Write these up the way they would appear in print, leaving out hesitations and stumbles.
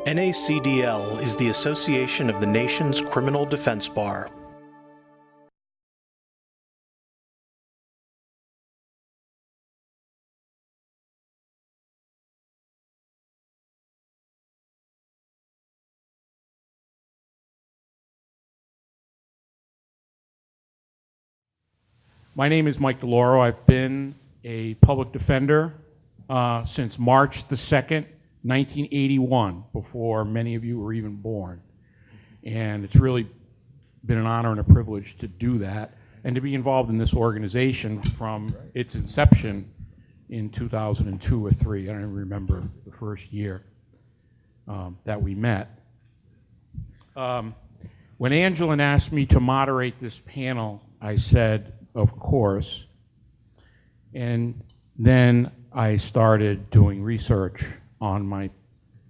NACDL is the association of the nation's criminal defense bar. My name is Mike DiLauro. I've been a public defender since March the 2nd, 1981, before many of you were even born. And it's really been an honor and a privilege to do that and to be involved in this organization from its inception in 2002 or 3. I don't even remember the first year that we met. When Angela asked me to moderate this panel, I said, of course. And then I started doing research on my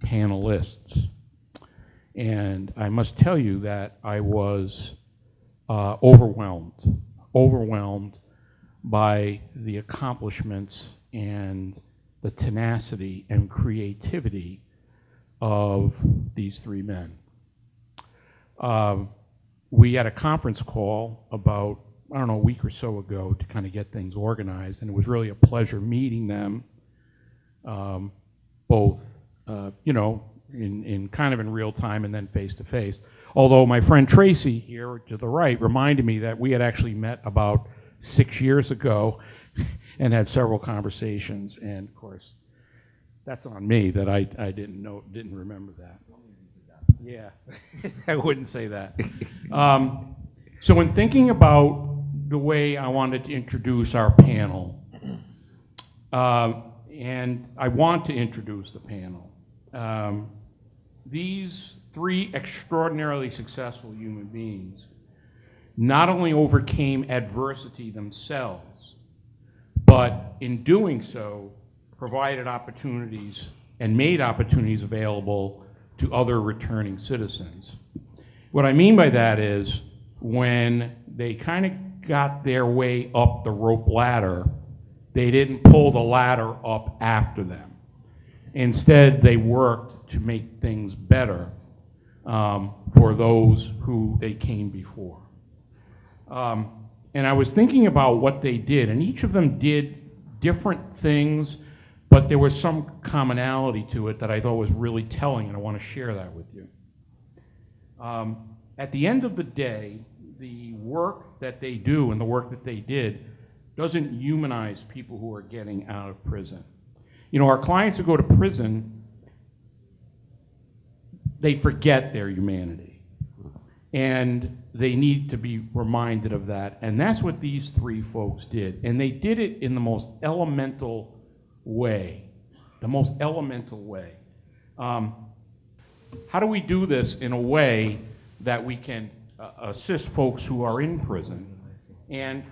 panelists. And I must tell you that I was overwhelmed by the accomplishments and the tenacity and creativity of these three men. We had a conference call about, I don't know, a week or so ago to kind of get things organized, and it was really a pleasure meeting them, both, in kind of in real time and then face to face. Although my friend Tracey here to the right reminded me that we had actually met about 6 years ago and had several conversations, and of course, that's on me that I didn't remember that. Yeah, I wouldn't say that. So in thinking about the way I wanted to introduce our panel, and I want to introduce the panel. These three extraordinarily successful human beings not only overcame adversity themselves, but in doing so, provided opportunities and made opportunities available to other returning citizens. What I mean by that is when they kind of got their way up the rope ladder, they didn't pull the ladder up after them. Instead, they worked to make things better for those who they came before. And I was thinking about what they did, and each of them did different things, but there was some commonality to it that I thought was really telling, and I want to share that with you. At the end of the day, the work that they do and the work that they did doesn't humanize people who are getting out of prison. You know, our clients who go to prison, they forget their humanity. And they need to be reminded of that. And that's what these three folks did. And they did it in the most elemental way. The most elemental way. How do we do this in a way that we can assist folks who are in prison? And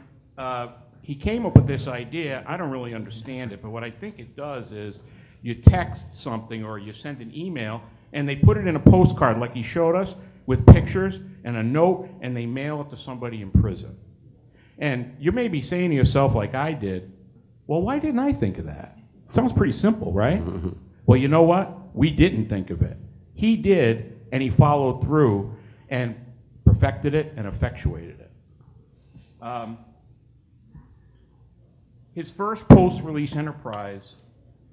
he came up with this idea. I don't really understand it, but what I think it does is you text something or you send an email and they put it in a postcard like he showed us with pictures and a note, and they mail it to somebody in prison. And you may be saying to yourself like I did, well, why didn't I think of that? Sounds pretty simple, right? Well, you know what? We didn't think of it. He did, and he followed through and perfected it and effectuated it. His first post-release enterprise,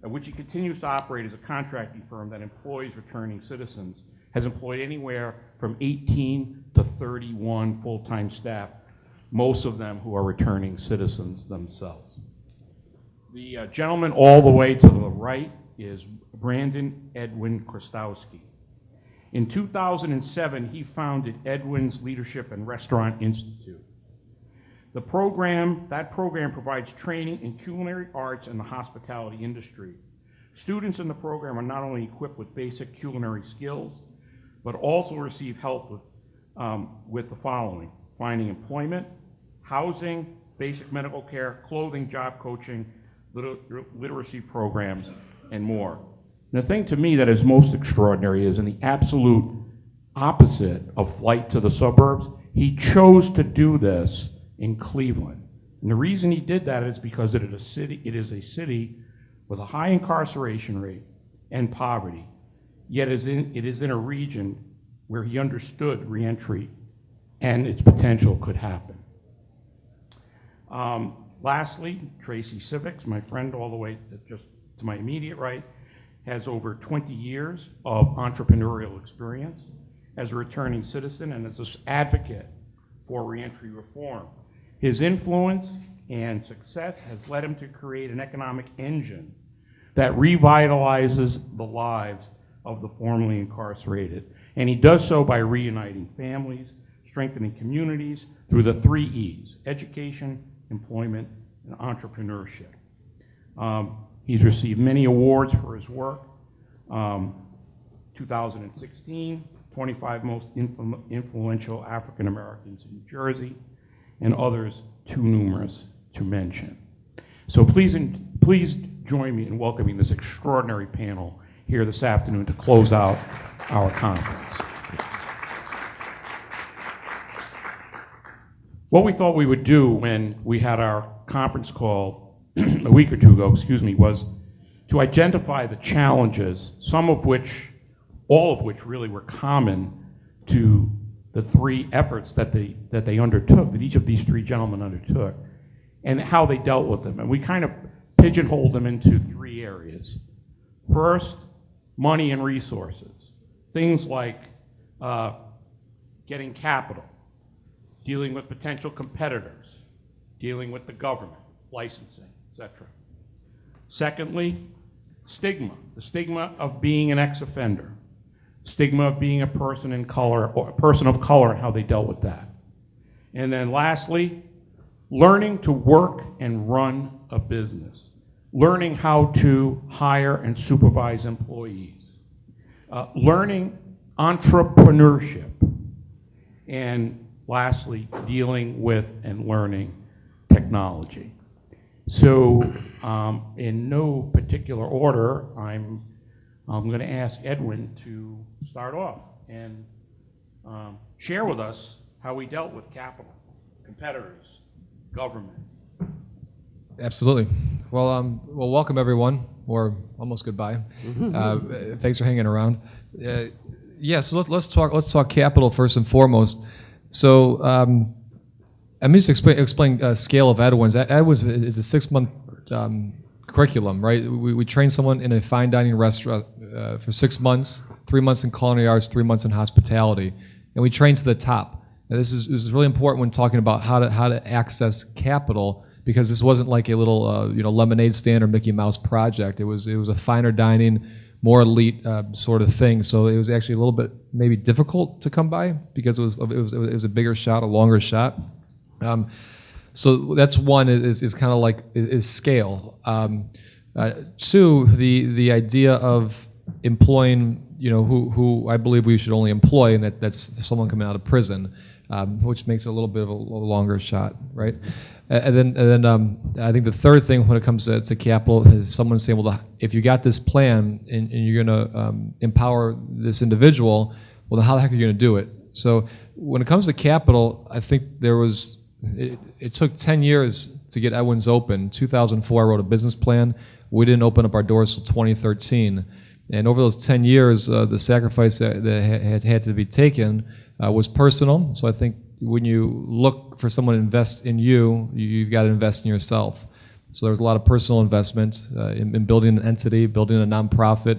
which he continues to operate as a contracting firm that employs returning citizens, has employed anywhere from 18 to 31 full-time staff, most of them who are returning citizens themselves. The gentleman all the way to the right is Brandon Edwin Chrostowski. In 2007, he founded EDWINS Leadership and Restaurant Institute. That program provides training in culinary arts and the hospitality industry. Students in the program are not only equipped with basic culinary skills, but also receive help with the following: finding employment, housing, basic medical care, clothing, job coaching, literacy programs, and more. And the thing to me that is most extraordinary is in the absolute opposite of flight to the suburbs, he chose to do this in Cleveland. And the reason he did that is because it is a city with a high incarceration rate, and poverty, yet it is in a region where he understood reentry and its potential could happen. Lastly, Tracey Syphax, my friend all the way just to my immediate right, has over 20 years of entrepreneurial experience as a returning citizen and as an advocate for reentry reform. His influence and success has led him to create an economic engine that revitalizes the lives of the formerly incarcerated. And he does so by reuniting families, strengthening communities through the 3 E's: education, employment, and entrepreneurship. He's received many awards for his work. 2016, 25 most influential African Americans in New Jersey, and others too numerous to mention. So please join me in welcoming this extraordinary panel here this afternoon to close out our conference. What we thought we would do when we had our conference call a week or two ago, was to identify the challenges, all of which really were common to the 3 efforts that they undertook, that each of these 3 gentlemen undertook, and how they dealt with them. And we kind of pigeonholed them into 3 areas. First, money and resources. Things like getting capital, dealing with potential competitors, dealing with the government, licensing, etc. Secondly, stigma, the stigma of being an ex-offender, stigma of being a person of color, and how they dealt with that. And then lastly, learning to work and run a business, learning how to hire and supervise employees, learning entrepreneurship, and lastly, dealing with and learning technology. So in no particular order, I'm going to ask Edwin to start off and share with us how we dealt with capital, competitors, government. Absolutely. Well, welcome everyone, or almost goodbye. Thanks for hanging around. So let's talk capital first and foremost. So I'm just explain scale of EDWINS. EDWINS is a 6-month curriculum, right? We train someone in a fine dining restaurant for 6 months, 3 months in culinary arts, 3 months in hospitality, and we train to the top. Now, this is really important when talking about how to access capital, because this wasn't like a little lemonade stand or Mickey Mouse project. It was a finer dining, more elite sort of thing. So it was actually a little bit maybe difficult to come by because it was a bigger shot, a longer shot. So that's one is kind of like is scale. 2, the idea of employing who I believe we should only employ, and that's someone coming out of prison, which makes it a little bit of a longer shot, right? And then I think the third thing when it comes to capital is someone saying, well, if you got this plan and you're going to empower this individual, well, then how the heck are you going to do it? So when it comes to capital, I think it took 10 years to get EDWINS open. 2004, I wrote a business plan. We didn't open up our doors until 2013. And over those 10 years, the sacrifice that had to be taken was personal. So I think when you look for someone to invest in you, you've got to invest in yourself. So there's a lot of personal investment in building an entity, building a nonprofit,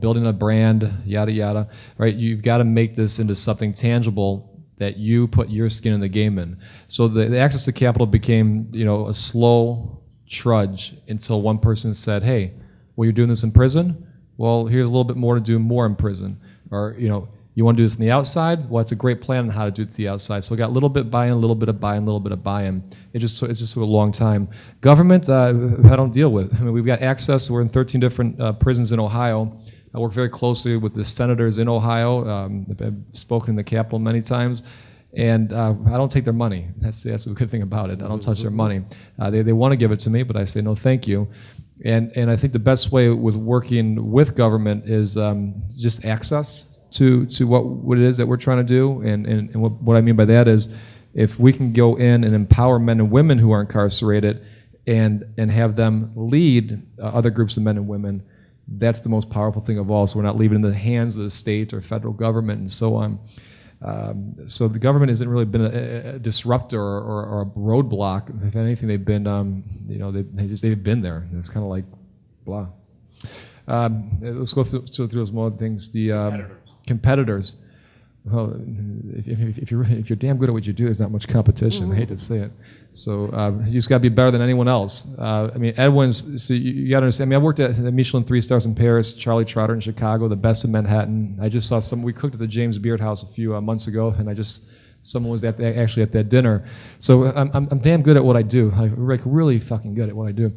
building a brand, yada, yada, right? You've got to make this into something tangible that you put your skin in the game in. So the access to capital became, a slow trudge until one person said, hey, well, you're doing this in prison? Well, here's a little bit more to do more in prison. Or, you want to do this on the outside? Well, it's a great plan on how to do it to the outside. So we got a little bit buy-in, a little bit of buy-in, a little bit of buy-in. It just took a long time. Government, I don't deal with. I mean, we've got access. We're in 13 different prisons in Ohio. I work very closely with the senators in Ohio. I've spoken in the Capitol many times. And I don't take their money. That's the good thing about it. I don't touch their money. They want to give it to me, but I say no thank you. And I think the best way with working with government is just access to what it is that we're trying to do. And what I mean by that is if we can go in and empower men and women who are incarcerated and have them lead other groups of men and women, that's the most powerful thing of all. So we're not leaving it in the hands of the state or federal government and so on. So the government hasn't really been a disruptor or a roadblock. If anything, they've been, they've been there. It's kind of like, blah. Let's go through those more things. The competitors. Well, if you're damn good at what you do, there's not much competition. I hate to say it. So you just got to be better than anyone else. EDWINS. So you got to understand. I've worked at the Michelin 3 stars in Paris, Charlie Trotter in Chicago, the best in Manhattan. I just saw we cooked at the James Beard House a few months ago, and someone was actually at that dinner. So I'm damn good at what I do. I'm like really fucking good at what I do,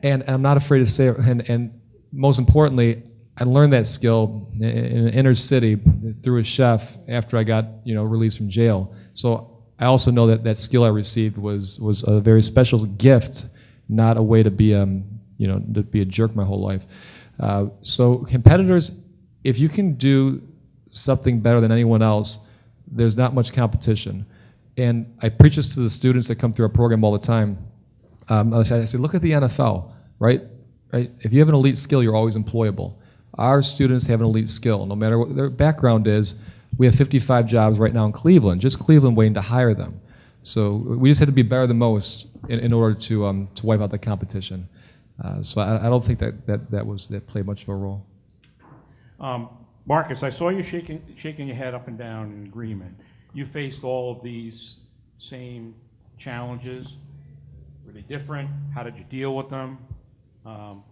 and I'm not afraid to say it. And most importantly, I learned that skill in an inner city through a chef after I got released from jail. So I also know that skill I received was a very special gift, not a way to be to be a jerk my whole life. So competitors, if you can do something better than anyone else, there's not much competition. And I preach this to the students that come through our program all the time. I say, look at the NFL, right? If you have an elite skill, you're always employable. Our students have an elite skill. No matter what their background is, we have 55 jobs right now in Cleveland, just Cleveland waiting to hire them. So we just have to be better than most in order to wipe out the competition. So I don't think that played much of a role. Marcus, I saw you shaking your head up and down in agreement. You faced all of these same challenges. Were they different? How did you deal with them?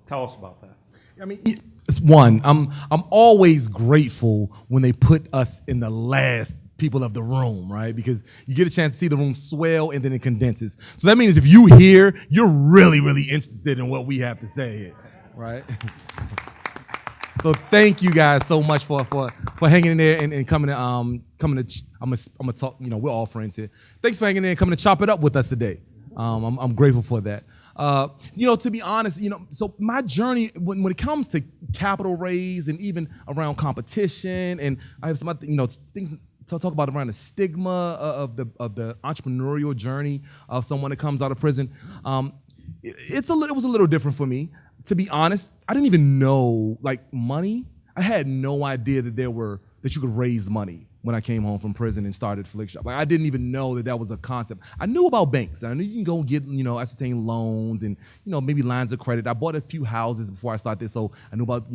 Tell us about that. It's one. I'm always grateful when they put us in the last people of the room, right? Because you get a chance to see the room swell and then it condenses. So that means if you here, you're really, really interested in what we have to say here, right? So thank you guys so much for hanging in there and coming to I'm gonna talk. We're all friends here. Thanks for hanging in there and coming to chop it up with us today. I'm grateful for that. To be honest, so my journey when it comes to capital raise and even around competition, and I have some things to talk about around the stigma of the entrepreneurial journey of someone that comes out of prison. It was a little different for me. To be honest, I didn't even know money. I had no idea that you could raise money when I came home from prison and started Flikshop. I didn't even know that was a concept. I knew about banks. I knew you can go get, ascertain loans and, maybe lines of credit. I bought a few houses before I started this, so I knew about,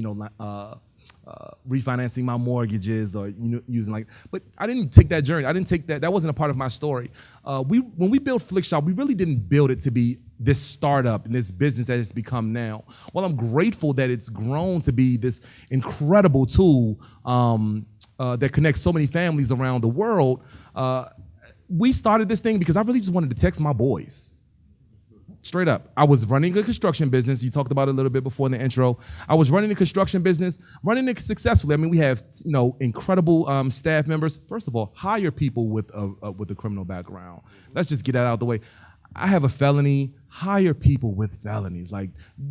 refinancing my mortgages or, using but I didn't take that journey. I didn't take that. That wasn't a part of my story. When we built Flikshop, we really didn't build it to be this startup and this business that it's become now. Well, I'm grateful that it's grown to be this incredible tool that connects so many families around the world. We started this thing because I really just wanted to text my boys. Straight up. I was running a construction business. You talked about it a little bit before in the intro. I was running a construction business, running it successfully. We have incredible staff members. First of all, hire people with a criminal background. Let's just get that out of the way. I have a felony. Hire people with felonies.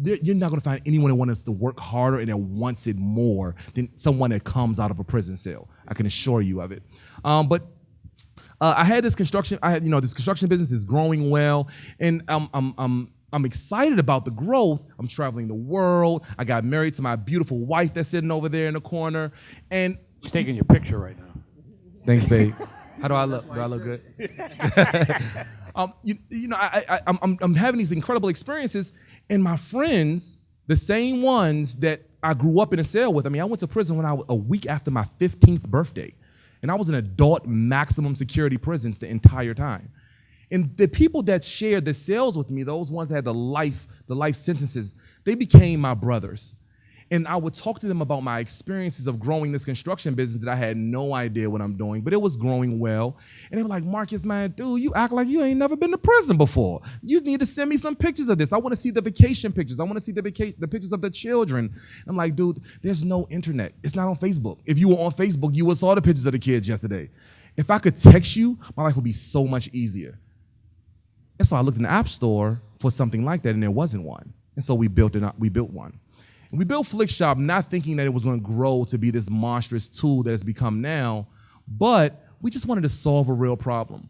You're not going to find anyone that wants to work harder and that wants it more than someone that comes out of a prison cell. I can assure you of it. I had this construction. This construction business is growing well, and I'm excited about the growth. I'm traveling the world. I got married to my beautiful wife that's sitting over there in the corner, and she's taking your picture right now. Thanks, babe. How do I look? Do I look good? I'm having these incredible experiences, and my friends, the same ones that I grew up in a cell with. I went to prison when I was a week after my 15th birthday, and I was in adult maximum security prisons the entire time. And the people that shared the cells with me, those ones that had the life sentences, they became my brothers. And I would talk to them about my experiences of growing this construction business that I had no idea what I'm doing, but it was growing well. And they were like, Marcus, man, dude, you act like you ain't never been to prison before. You need to send me some pictures of this. I want to see the vacation pictures. I want to see the pictures of the children. I'm like, dude, there's no internet. It's not on Facebook. If you were on Facebook, you would have saw the pictures of the kids yesterday. If I could text you, my life would be so much easier. And so I looked in the App Store for something like that, and there wasn't one. And so we built one. And we built Flikshop not thinking that it was going to grow to be this monstrous tool that it's become now, but we just wanted to solve a real problem.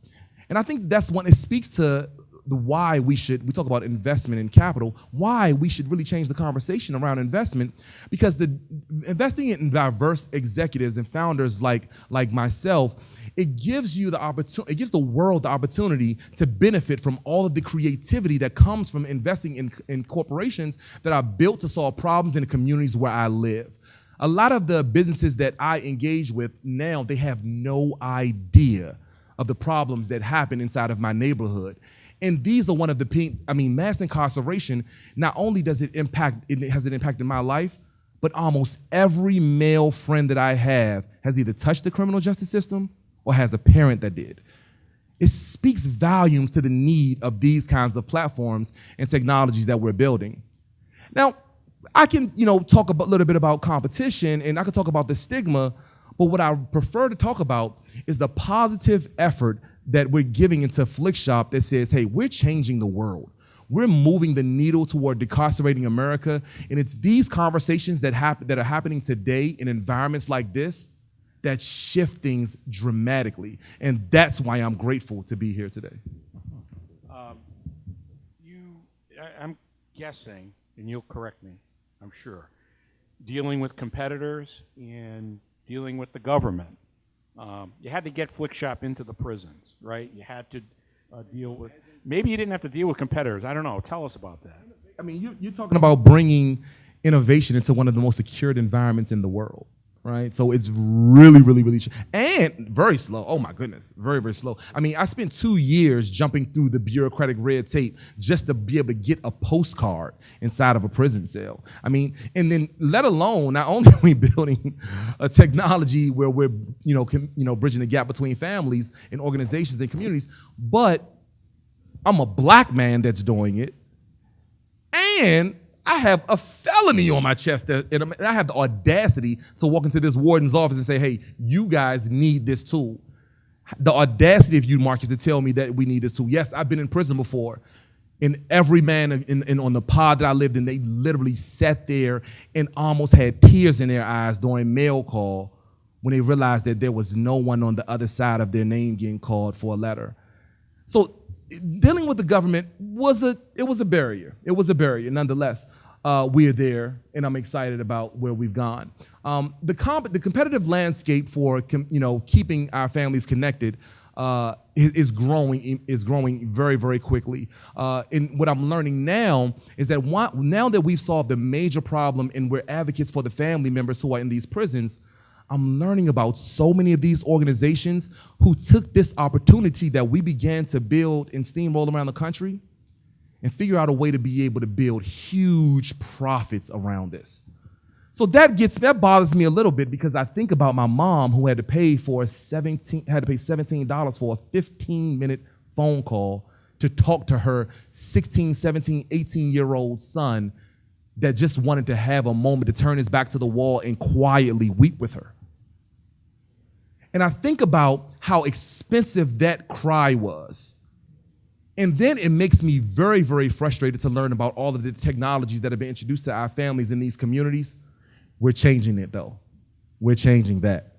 And I think that's when it speaks to the why we talk about investment in capital, why we should really change the conversation around investment, because the investing in diverse executives and founders like myself, it gives you the opportunity, it gives the world the opportunity to benefit from all of the creativity that comes from investing in corporations that are built to solve problems in the communities where I live. A lot of the businesses that I engage with now, they have no idea of the problems that happen inside of my neighborhood. And these are one of the, mass incarceration, not only has it impacted my life, but almost every male friend that I have has either touched the criminal justice system or has a parent that did. It speaks volumes to the need of these kinds of platforms and technologies that we're building. Now, I can, talk a little bit about competition, and I can talk about the stigma, but what I prefer to talk about is the positive effort that we're giving into Flikshop that says, hey, we're changing the world. We're moving the needle toward decarcerating America, and it's these conversations that are happening today in environments like this that shift things dramatically, and that's why I'm grateful to be here today. I'm guessing, and you'll correct me, I'm sure, dealing with competitors and dealing with the government. You had to get Flikshop into the prisons, right? You had to deal with, maybe you didn't have to deal with competitors. I don't know. Tell us about that. I mean, you're talking about bringing innovation into one of the most secured environments in the world, right? So it's really, really, really, and very slow. Oh my goodness, very, very slow. I mean, I spent 2 years jumping through the bureaucratic red tape just to be able to get a postcard inside of a prison cell. I mean, and then let alone, not only are we building a technology where we're, bridging the gap between families and organizations and communities, but I'm a black man that's doing it, and I have a felony on my chest, and I have the audacity to walk into this warden's office and say, hey, you guys need this tool. The audacity of you, Marcus, to tell me that we need this tool. Yes, I've been in prison before, and every man on the pod that I lived in, they literally sat there and almost had tears in their eyes during mail call when they realized that there was no one on the other side of their name getting called for a letter. So dealing with the government was a barrier. It was a barrier. Nonetheless, we're there, and I'm excited about where we've gone. The competitive landscape for keeping our families connected is growing very, very quickly. And what I'm learning now is that now that we've solved the major problem and we're advocates for the family members who are in these prisons, I'm learning about so many of these organizations who took this opportunity that we began to build and steamroll around the country and figure out a way to be able to build huge profits around this. So that bothers me a little bit, because I think about my mom who had to pay $17 for a 15-minute phone call to talk to her 16, 17, 18-year-old son that just wanted to have a moment to turn his back to the wall and quietly weep with her. And I think about how expensive that cry was. And then it makes me very, very frustrated to learn about all of the technologies that have been introduced to our families in these communities. We're changing it, though. We're changing that.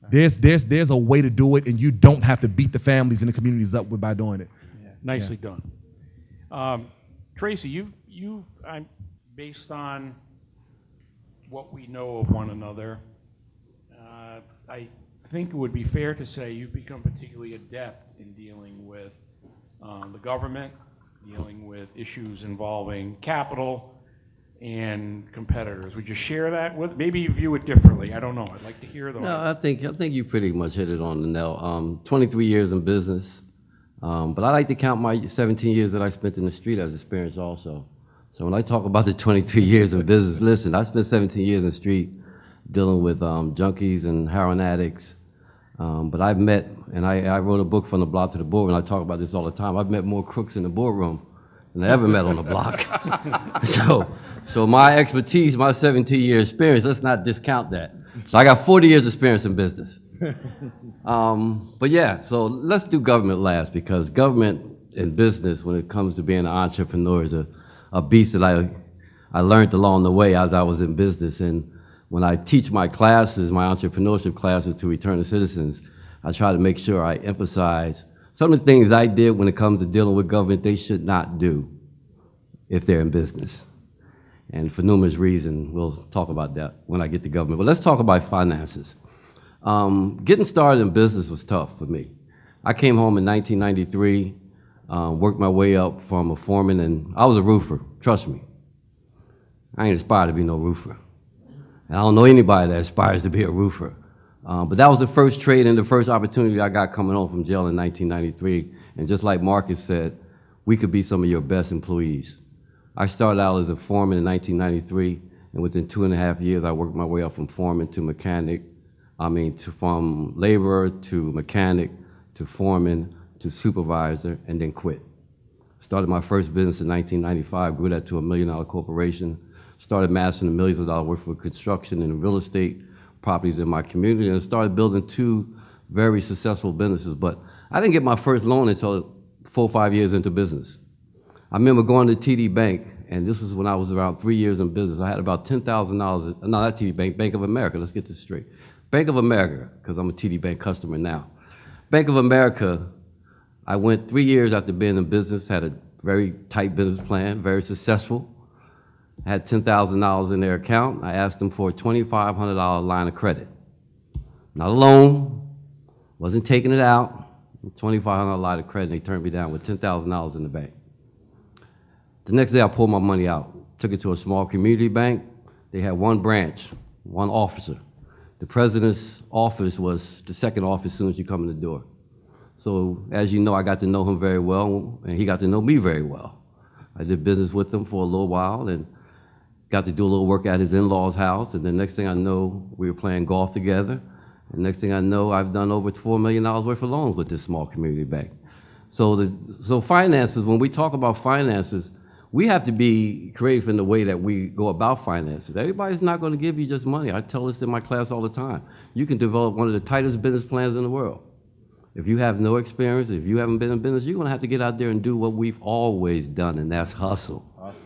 There's a way to do it, and you don't have to beat the families and the communities up by doing it. Yeah, nicely done. Tracey, based on what we know of one another, I think it would be fair to say you've become particularly adept in dealing with the government, dealing with issues involving capital and competitors. Would you share that with? Maybe you view it differently. I don't know. I'd like to hear the. No, I think you pretty much hit it on the nail. 23 years in business, but I like to count my 17 years that I spent in the street as experience also. So when I talk about the 23 years in business, listen, I spent 17 years in the street dealing with junkies and heroin addicts. But I've met, and I wrote a book, From the Block to the Boardroom, and I talk about this all the time. I've met more crooks in the boardroom than I ever met on the block. So my expertise, my 17-year experience, let's not discount that. So I got 40 years experience in business. But yeah, so let's do government last, because government and business, when it comes to being an entrepreneur, is a beast that I learned along the way as I was in business. And when I teach my classes, my entrepreneurship classes to returning citizens, I try to make sure I emphasize some of the things I did when it comes to dealing with government, they should not do if they're in business. And for numerous reasons, we'll talk about that when I get to government. But let's talk about finances. Getting started in business was tough for me. I came home in 1993, worked my way up from a foreman, and I was a roofer, trust me. I ain't aspired to be no roofer. And I don't know anybody that aspires to be a roofer. But that was the first trade and the first opportunity I got coming home from jail in 1993. And just like Marcus said, we could be some of your best employees. I started out as a foreman in 1993, and within 2.5 years, I worked my way up from foreman to mechanic. From laborer to mechanic to foreman to supervisor, and then quit. Started my first business in 1995, grew that to $1 million corporation. Started amassing millions of dollars worth of construction and real estate properties in my community, and started building 2 very successful businesses. But I didn't get my first loan until 4 or 5 years into business. I remember going to TD Bank, and this is when I was around 3 years in business. I had about $10,000, no, not TD Bank, Bank of America, let's get this straight. Bank of America, because I'm a TD Bank customer now. Bank of America, I went 3 years after being in business, had a very tight business plan, very successful. I had $10,000 in their account. I asked them for a $2,500 line of credit. Not a loan, wasn't taking it out, $2,500 line of credit, and they turned me down with $10,000 in the bank. The next day I pulled my money out, took it to a small community bank. They had 1 branch, 1 officer. The president's office was the second office as soon as you come in the door. So as you know, I got to know him very well, and he got to know me very well. I did business with him for a little while and got to do a little work at his in-laws' house, and the next thing I know, we were playing golf together. And next thing I know, I've done over $4 million worth of loans with this small community bank. So finances, when we talk about finances, we have to be creative in the way that we go about finances. Everybody's not going to give you just money. I tell this in my class all the time. You can develop one of the tightest business plans in the world. If you have no experience, if you haven't been in business, you're going to have to get out there and do what we've always done, and that's hustle. Awesome.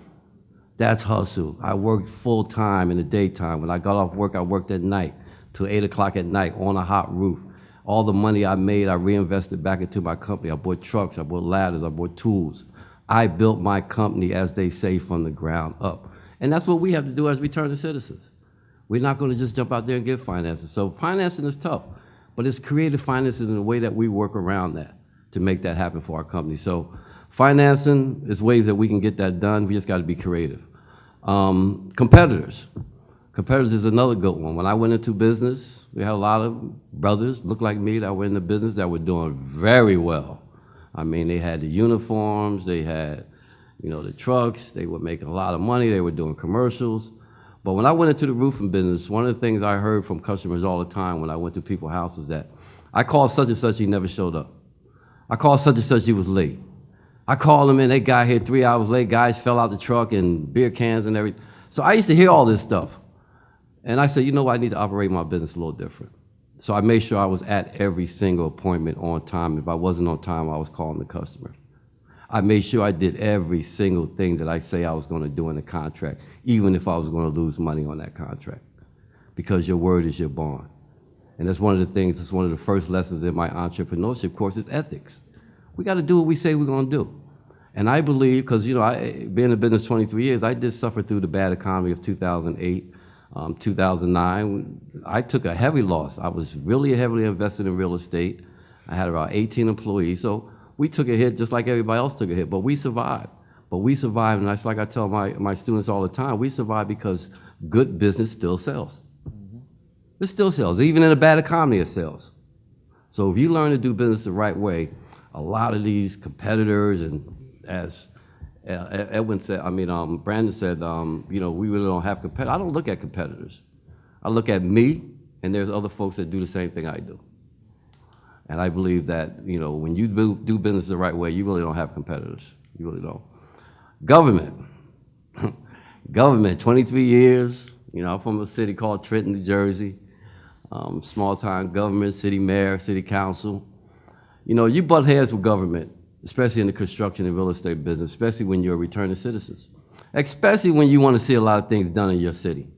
That's hustle. I worked full time in the daytime. When I got off work, I worked at night till 8 o'clock at night on a hot roof. All the money I made, I reinvested back into my company. I bought trucks, I bought ladders, I bought tools. I built my company, as they say, from the ground up. And that's what we have to do as returning citizens. We're not going to just jump out there and get finances. So financing is tough, but it's creative financing in a way that we work around that to make that happen for our company. So financing is ways that we can get that done. We just got to be creative. Competitors. Competitors is another good one. When I went into business, we had a lot of brothers, looked like me, that were in the business that were doing very well. I mean, they had the uniforms, they had, the trucks, they were making a lot of money, they were doing commercials. But when I went into the roofing business, one of the things I heard from customers all the time when I went to people's houses that I called such and such, he never showed up. I called such and such, he was late. I called him in, they got here 3 hours late, guys fell out the truck and beer cans and everything. So I used to hear all this stuff. And I said, I need to operate my business a little different. So I made sure I was at every single appointment on time. If I wasn't on time, I was calling the customer. I made sure I did every single thing that I say I was going to do in the contract, even if I was going to lose money on that contract, because your word is your bond. And that's one of the things, it's one of the first lessons in my entrepreneurship course is ethics. We got to do what we say we're going to do. And I believe, because, I been in business 23 years, I did suffer through the bad economy of 2008. 2009, I took a heavy loss. I was really heavily invested in real estate. I had about 18 employees. So we took a hit just like everybody else took a hit, but we survived. And that's like I tell my students all the time, we survive because good business still sells. It still sells. Even in a bad economy, it sells. So if you learn to do business the right way, a lot of these competitors, and as Edwin said, Brandon said, we really don't have competitors. I don't look at competitors. I look at me, and there's other folks that do the same thing I do. And I believe that, when you do business the right way, you really don't have competitors. You really don't. Government. Government, 23 years. I'm from a city called Trenton, New Jersey. Small-time government, city mayor, city council. You butt heads with government, especially in the construction and real estate business, especially when you're returning citizens, especially when you want to see a lot of things done in your city.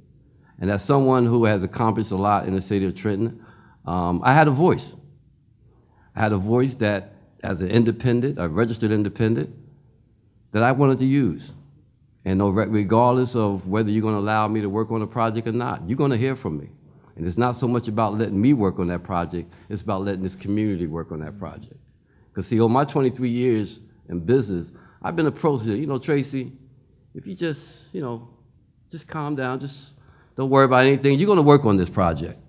And as someone who has accomplished a lot in the city of Trenton, I had a voice. I had a voice that as an independent, a registered independent, that I wanted to use. And regardless of whether you're going to allow me to work on a project or not, you're going to hear from me. And it's not so much about letting me work on that project, it's about letting this community work on that project. Because see, over my 23 years in business, I've been approached, Tracey, if you just calm down, just don't worry about anything, you're going to work on this project.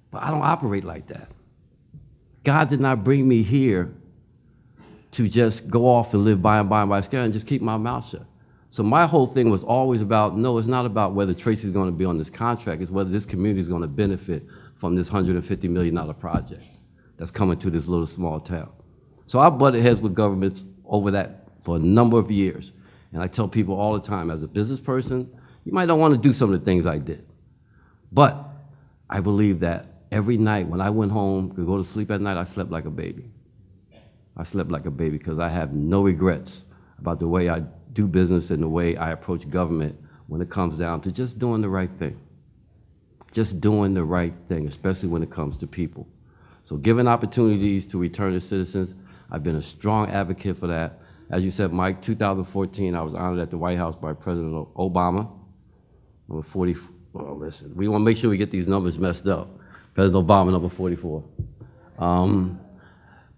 But I don't operate like that. God did not bring me here to just go off and live by and by and by scale and just keep my mouth shut. So my whole thing was always about, no, it's not about whether Tracey's going to be on this contract, it's whether this community is going to benefit from this $150 million project that's coming to this little small town. So I butted heads with governments over that for a number of years. And I tell people all the time, as a business person, you might not want to do some of the things I did. But I believe that every night when I went home to go to sleep at night, I slept like a baby. I slept like a baby because I have no regrets about the way I do business and the way I approach government when it comes down to just doing the right thing. Just doing the right thing, especially when it comes to people. So giving opportunities to return to citizens, I've been a strong advocate for that. As you said, Mike, 2014, I was honored at the White House by President Obama. Number 40, well, listen, we want to make sure we get these numbers messed up. President Obama, number 44.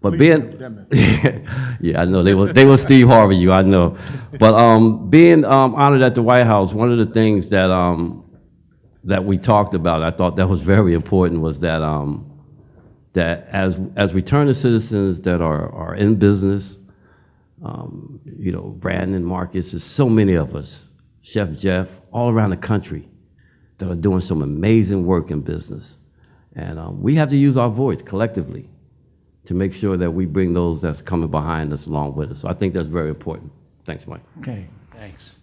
But being, yeah, I know, they will Steve Harvey you, I know. But being honored at the White House, one of the things that that we talked about, I thought that was very important, was that that as returning citizens that are in business, Brandon, Marcus, there's so many of us, Chef Jeff, all around the country that are doing some amazing work in business. And we have to use our voice collectively to make sure that we bring those that's coming behind us along with us. So I think that's very important. Thanks, Mike. Okay, thanks.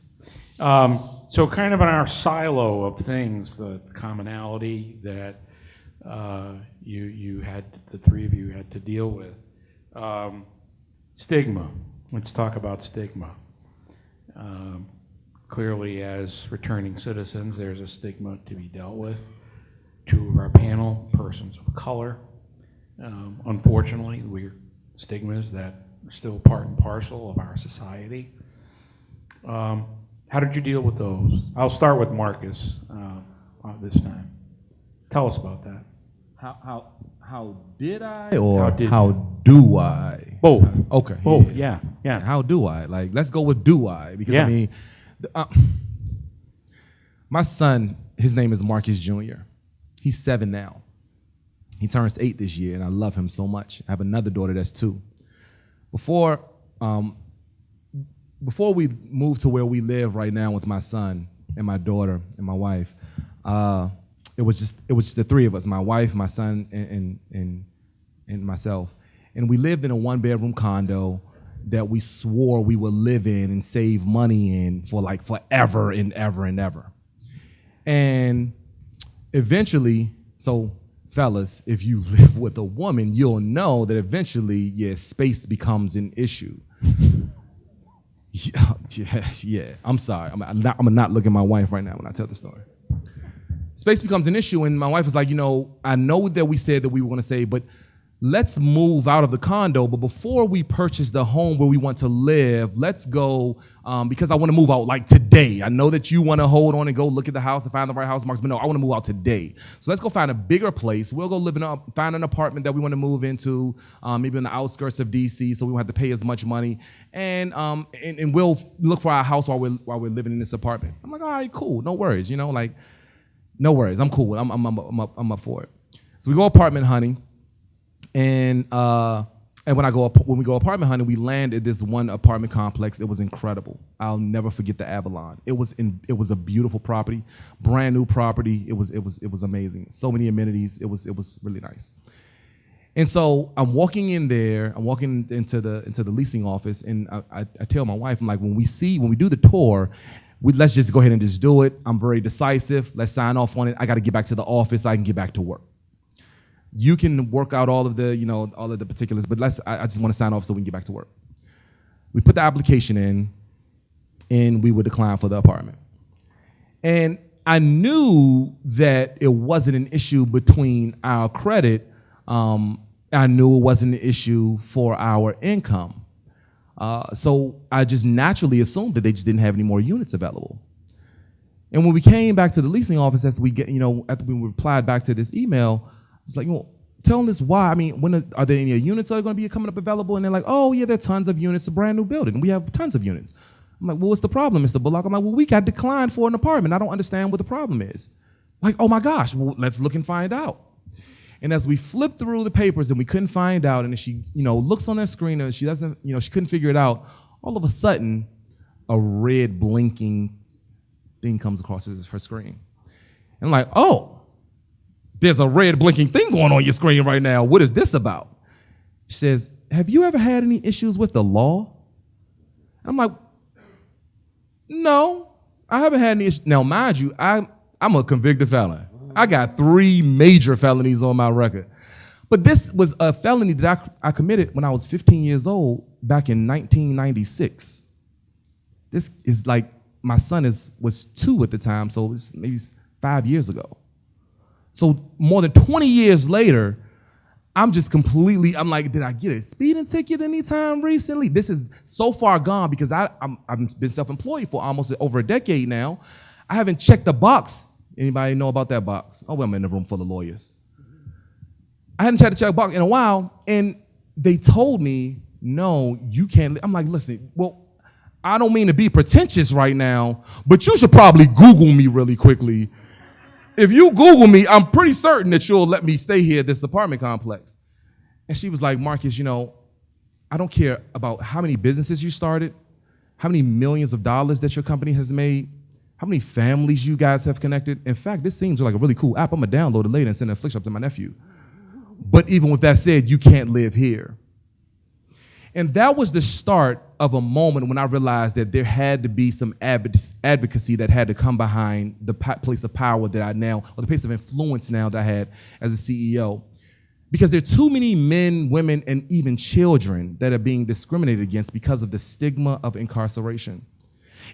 So kind of in our silo of things, the commonality that you had, the three of you had to deal with. Stigma. Let's talk about stigma. Clearly, as returning citizens, there's a stigma to be dealt with. Two of our panel, persons of color. Unfortunately, we're stigmas that are still part and parcel of our society. How did you deal with those? I'll start with Marcus this time. Tell us about that. How did I, or how do I? Both. Okay. Both, yeah. How do I? Like, let's go with do I, because Yeah. I mean, my son, his name is Marcus Jr. He's 7 now. He turns 8 this year, and I love him so much. I have another daughter that's 2. Before we moved to where we live right now with my son and my daughter and my wife, it was just the three of us, my wife, my son, and myself. And we lived in a 1-bedroom condo that we swore we would live in and save money in for like forever and ever and ever. And eventually, so fellas, if you live with a woman, you'll know that eventually, yeah, space becomes an issue. Yeah. I'm sorry. I'm not looking at my wife right now when I tell the story. Space becomes an issue, and my wife was like, I know that we said that we were going to save, but let's move out of the condo. But before we purchase the home where we want to live, let's go, because I want to move out like today. I know that you want to hold on and go look at the house and find the right house, Marks, but no, I want to move out today. So let's go find a bigger place. We'll go find an apartment that we want to move into, maybe in the outskirts of DC, so we won't have to pay as much money. And we'll look for our house while we're living in this apartment. I'm like, all right, cool, no worries, no worries. I'm cool. I'm up for it. So we go apartment hunting. And when we go apartment hunting, we land at this one apartment complex. It was incredible. I'll never forget the Avalon. It was a beautiful property, brand new property. It was amazing. So many amenities. It was really nice. And so I'm walking in there. I'm walking into the leasing office, and I tell my wife, I'm like, when we do the tour, let's just go ahead and just do it. I'm very decisive. Let's sign off on it. I got to get back to the office so I can get back to work. You can work out all of the particulars, but I just want to sign off so we can get back to work. We put the application in, and we were declined for the apartment. And I knew that it wasn't an issue between our credit I knew it wasn't an issue for our income. So I just naturally assumed that they just didn't have any more units available. And when we came back to the leasing office, as we get, after we replied back to this email, I was like, telling us why. I mean, are there any units that are going to be coming up available? And they're like, oh yeah, there are tons of units. It's a brand new building. We have tons of units. I'm like, well, what's the problem, Mr. Bullock? I'm like, well, we got declined for an apartment. I don't understand what the problem is. Like, oh my gosh, well, let's look and find out. And as we flipped through the papers and we couldn't find out, and she, looks on their screen and she doesn't, she couldn't figure it out. All of a sudden, a red blinking thing comes across her screen. And I'm like, oh, there's a red blinking thing going on your screen right now. What is this about? She says, have you ever had any issues with the law? I'm like, no, I haven't had any issues. Now, mind you, I'm a convicted felon. I got 3 major felonies on my record. But this was a felony that I committed when I was 15 years old back in 1996. This is like, my son was 2 at the time, so it was maybe 5 years ago. So more than 20 years later, I'm like, did I get a speeding ticket anytime recently? This is so far gone because I've been self-employed for almost over a decade now. I haven't checked the box. Anybody know about that box? Oh, well, I'm in a room full of lawyers. I hadn't checked the box in a while, and they told me, no, you can't. I'm like, listen, well, I don't mean to be pretentious right now, but you should probably Google me really quickly. If you Google me, I'm pretty certain that you'll let me stay here at this apartment complex. And she was like, Marcus, I don't care about how many businesses you started, how many millions of dollars that your company has made, how many families you guys have connected. In fact, this seems like a really cool app. I'm gonna download it later and send a Flikshop to my nephew. But even with that said, you can't live here. And that was the start of a moment when I realized that there had to be some advocacy that had to come behind the place of power that I now, or the place of influence now that I had as a CEO. Because there are too many men, women, and even children that are being discriminated against because of the stigma of incarceration.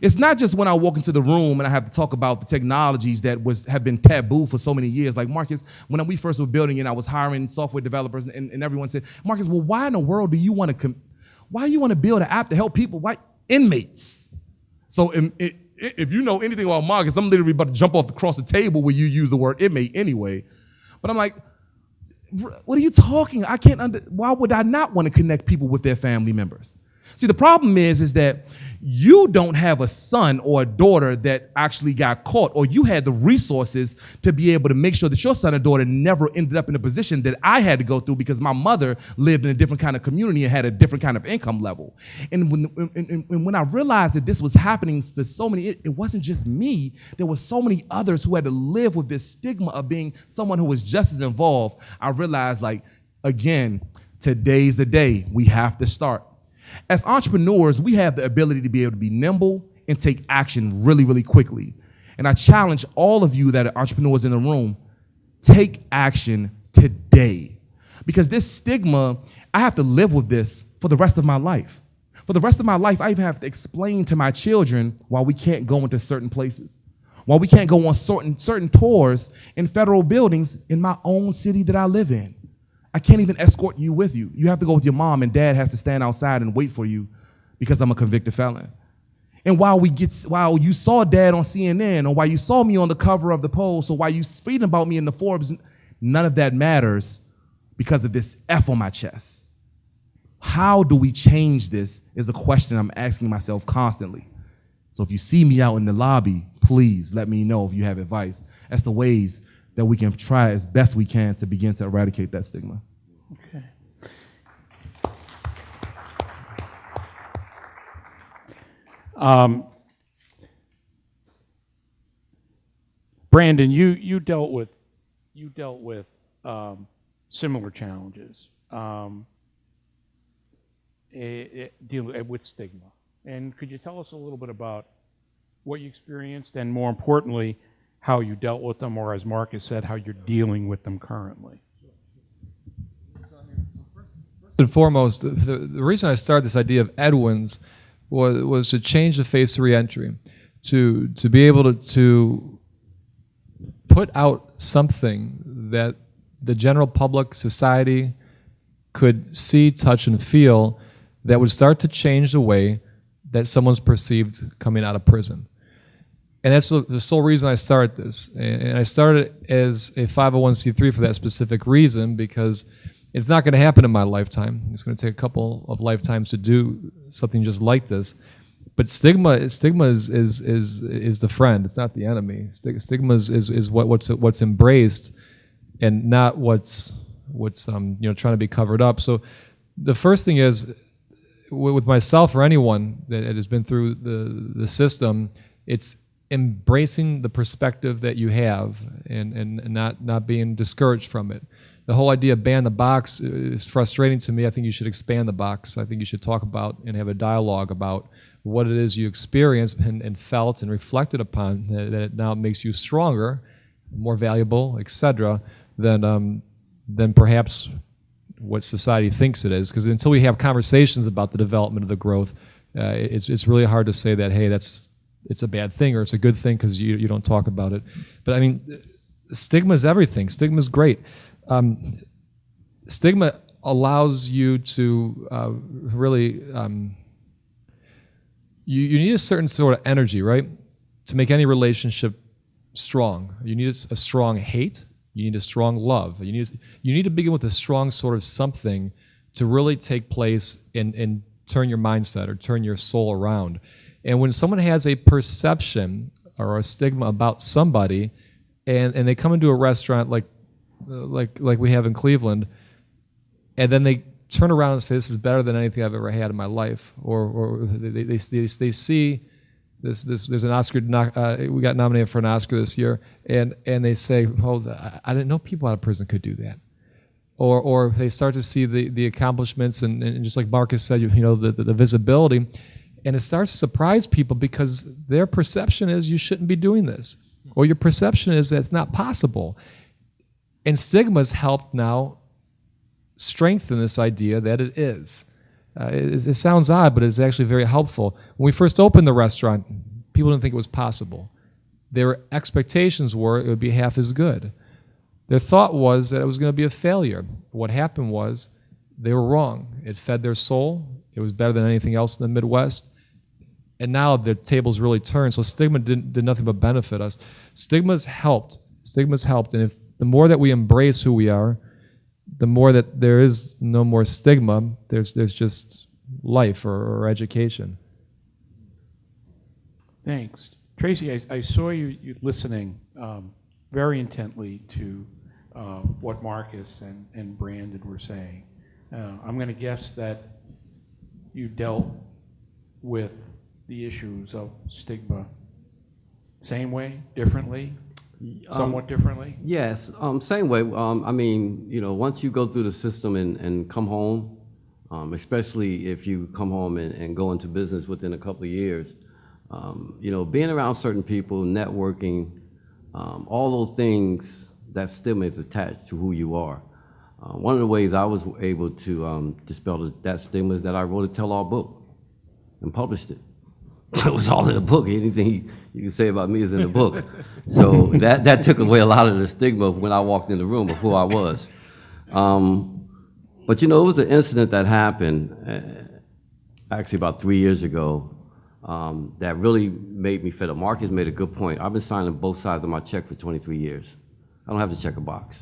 It's not just when I walk into the room and I have to talk about the technologies that have been taboo for so many years. Like Marcus, when we first were building and I was hiring software developers and everyone said, Marcus, well, why in the world do you want to build an app to help people? Why inmates? So if you know anything about Marcus, I'm literally about to jump across the table where you use the word inmate anyway. But I'm like, what are you talking? Why would I not want to connect people with their family members? See, the problem is that you don't have a son or a daughter that actually got caught, or you had the resources to be able to make sure that your son or daughter never ended up in a position that I had to go through because my mother lived in a different kind of community and had a different kind of income level. And when I realized that this was happening to so many, it wasn't just me. There were so many others who had to live with this stigma of being someone who was just as involved. I realized, again, today's the day. We have to start. As entrepreneurs, we have the ability to be able to be nimble and take action really, really quickly. And I challenge all of you that are entrepreneurs in the room, take action today. Because this stigma, I have to live with this for the rest of my life. For the rest of my life, I even have to explain to my children why we can't go into certain places, why we can't go on certain tours in federal buildings in my own city that I live in. I can't even escort you with you. You have to go with your mom, and dad has to stand outside and wait for you because I'm a convicted felon. And while you saw dad on CNN, or while you saw me on the cover of the Post, or while you reading about me in the Forbes, none of that matters because of this F on my chest. How do we change this is a question I'm asking myself constantly. So if you see me out in the lobby, please let me know if you have advice as to ways that we can try as best we can to begin to eradicate that stigma. Okay. Brandon, you dealt with similar challenges dealing with stigma. And could you tell us a little bit about what you experienced, and more importantly, how you dealt with them, or as Marcus said, how you're dealing with them currently? First and foremost, the reason I started this idea of EDWINS was to change the face of reentry, to be able to put out something that the general public, society, could see, touch, and feel that would start to change the way that someone's perceived coming out of prison. And that's the sole reason I started this. And I started as a 501c3 for that specific reason, because it's not going to happen in my lifetime. It's going to take a couple of lifetimes to do something just like this. But stigma is the friend. It's not the enemy. Stigma is what's embraced, and not what's trying to be covered up. So the first thing is, with myself or anyone that has been through the system, it's embracing the perspective that you have, and not being discouraged from it. The whole idea of ban the box is frustrating to me. I think you should expand the box. I think you should talk about and have a dialogue about what it is you experienced and felt and reflected upon, that it now makes you stronger, more valuable, etc., than perhaps what society thinks it is. Because until we have conversations about the development of the growth, it's really hard to say that, hey, it's a bad thing or it's a good thing, because you don't talk about it. But I mean, stigma is everything. Stigma is great. Stigma allows you to really, you need a certain sort of energy, right, to make any relationship strong. You need a strong hate. You need a strong love. You need to begin with a strong sort of something to really take place and turn your mindset or turn your soul around. And when someone has a perception or a stigma about somebody, and they come into a restaurant like we have in Cleveland, and then they turn around and say, this is better than anything I've ever had in my life, or they see there's an Oscar, we got nominated for an Oscar this year, and they say, oh, I didn't know people out of prison could do that. Or they start to see the accomplishments, and just like Marcus said, the visibility, and it starts to surprise people, because their perception is you shouldn't be doing this, or your perception is that it's not possible. And stigma's helped now strengthen this idea that it is. It sounds odd, but it's actually very helpful. When we first opened the restaurant, people didn't think it was possible. Their expectations were it would be half as good. Their thought was that it was going to be a failure. What happened was they were wrong. It fed their soul. It was better than anything else in the Midwest. And now the tables really turned. So stigma did nothing but benefit us. Stigma's helped. And if the more that we embrace who we are, the more that there is no more stigma, there's just life or education. Thanks. Tracey, I saw you listening very intently to what Marcus and Brandon were saying. I'm going to guess that you dealt with the issues of stigma same way, differently, somewhat differently? Yes, same way. I mean, once you go through the system and come home, especially if you come home and go into business within a couple of years, being around certain people, networking, all those things, that stigma is attached to who you are. One of the ways I was able to dispel that stigma is that I wrote a tell-all book and published it. It was all in the book. Anything you can say about me is in the book. So that took away a lot of the stigma when I walked in the room of who I was. But it was an incident that happened actually about 3 years ago that really made me fed up. Marcus made a good point. I've been signing both sides of my check for 23 years. I don't have to check a box.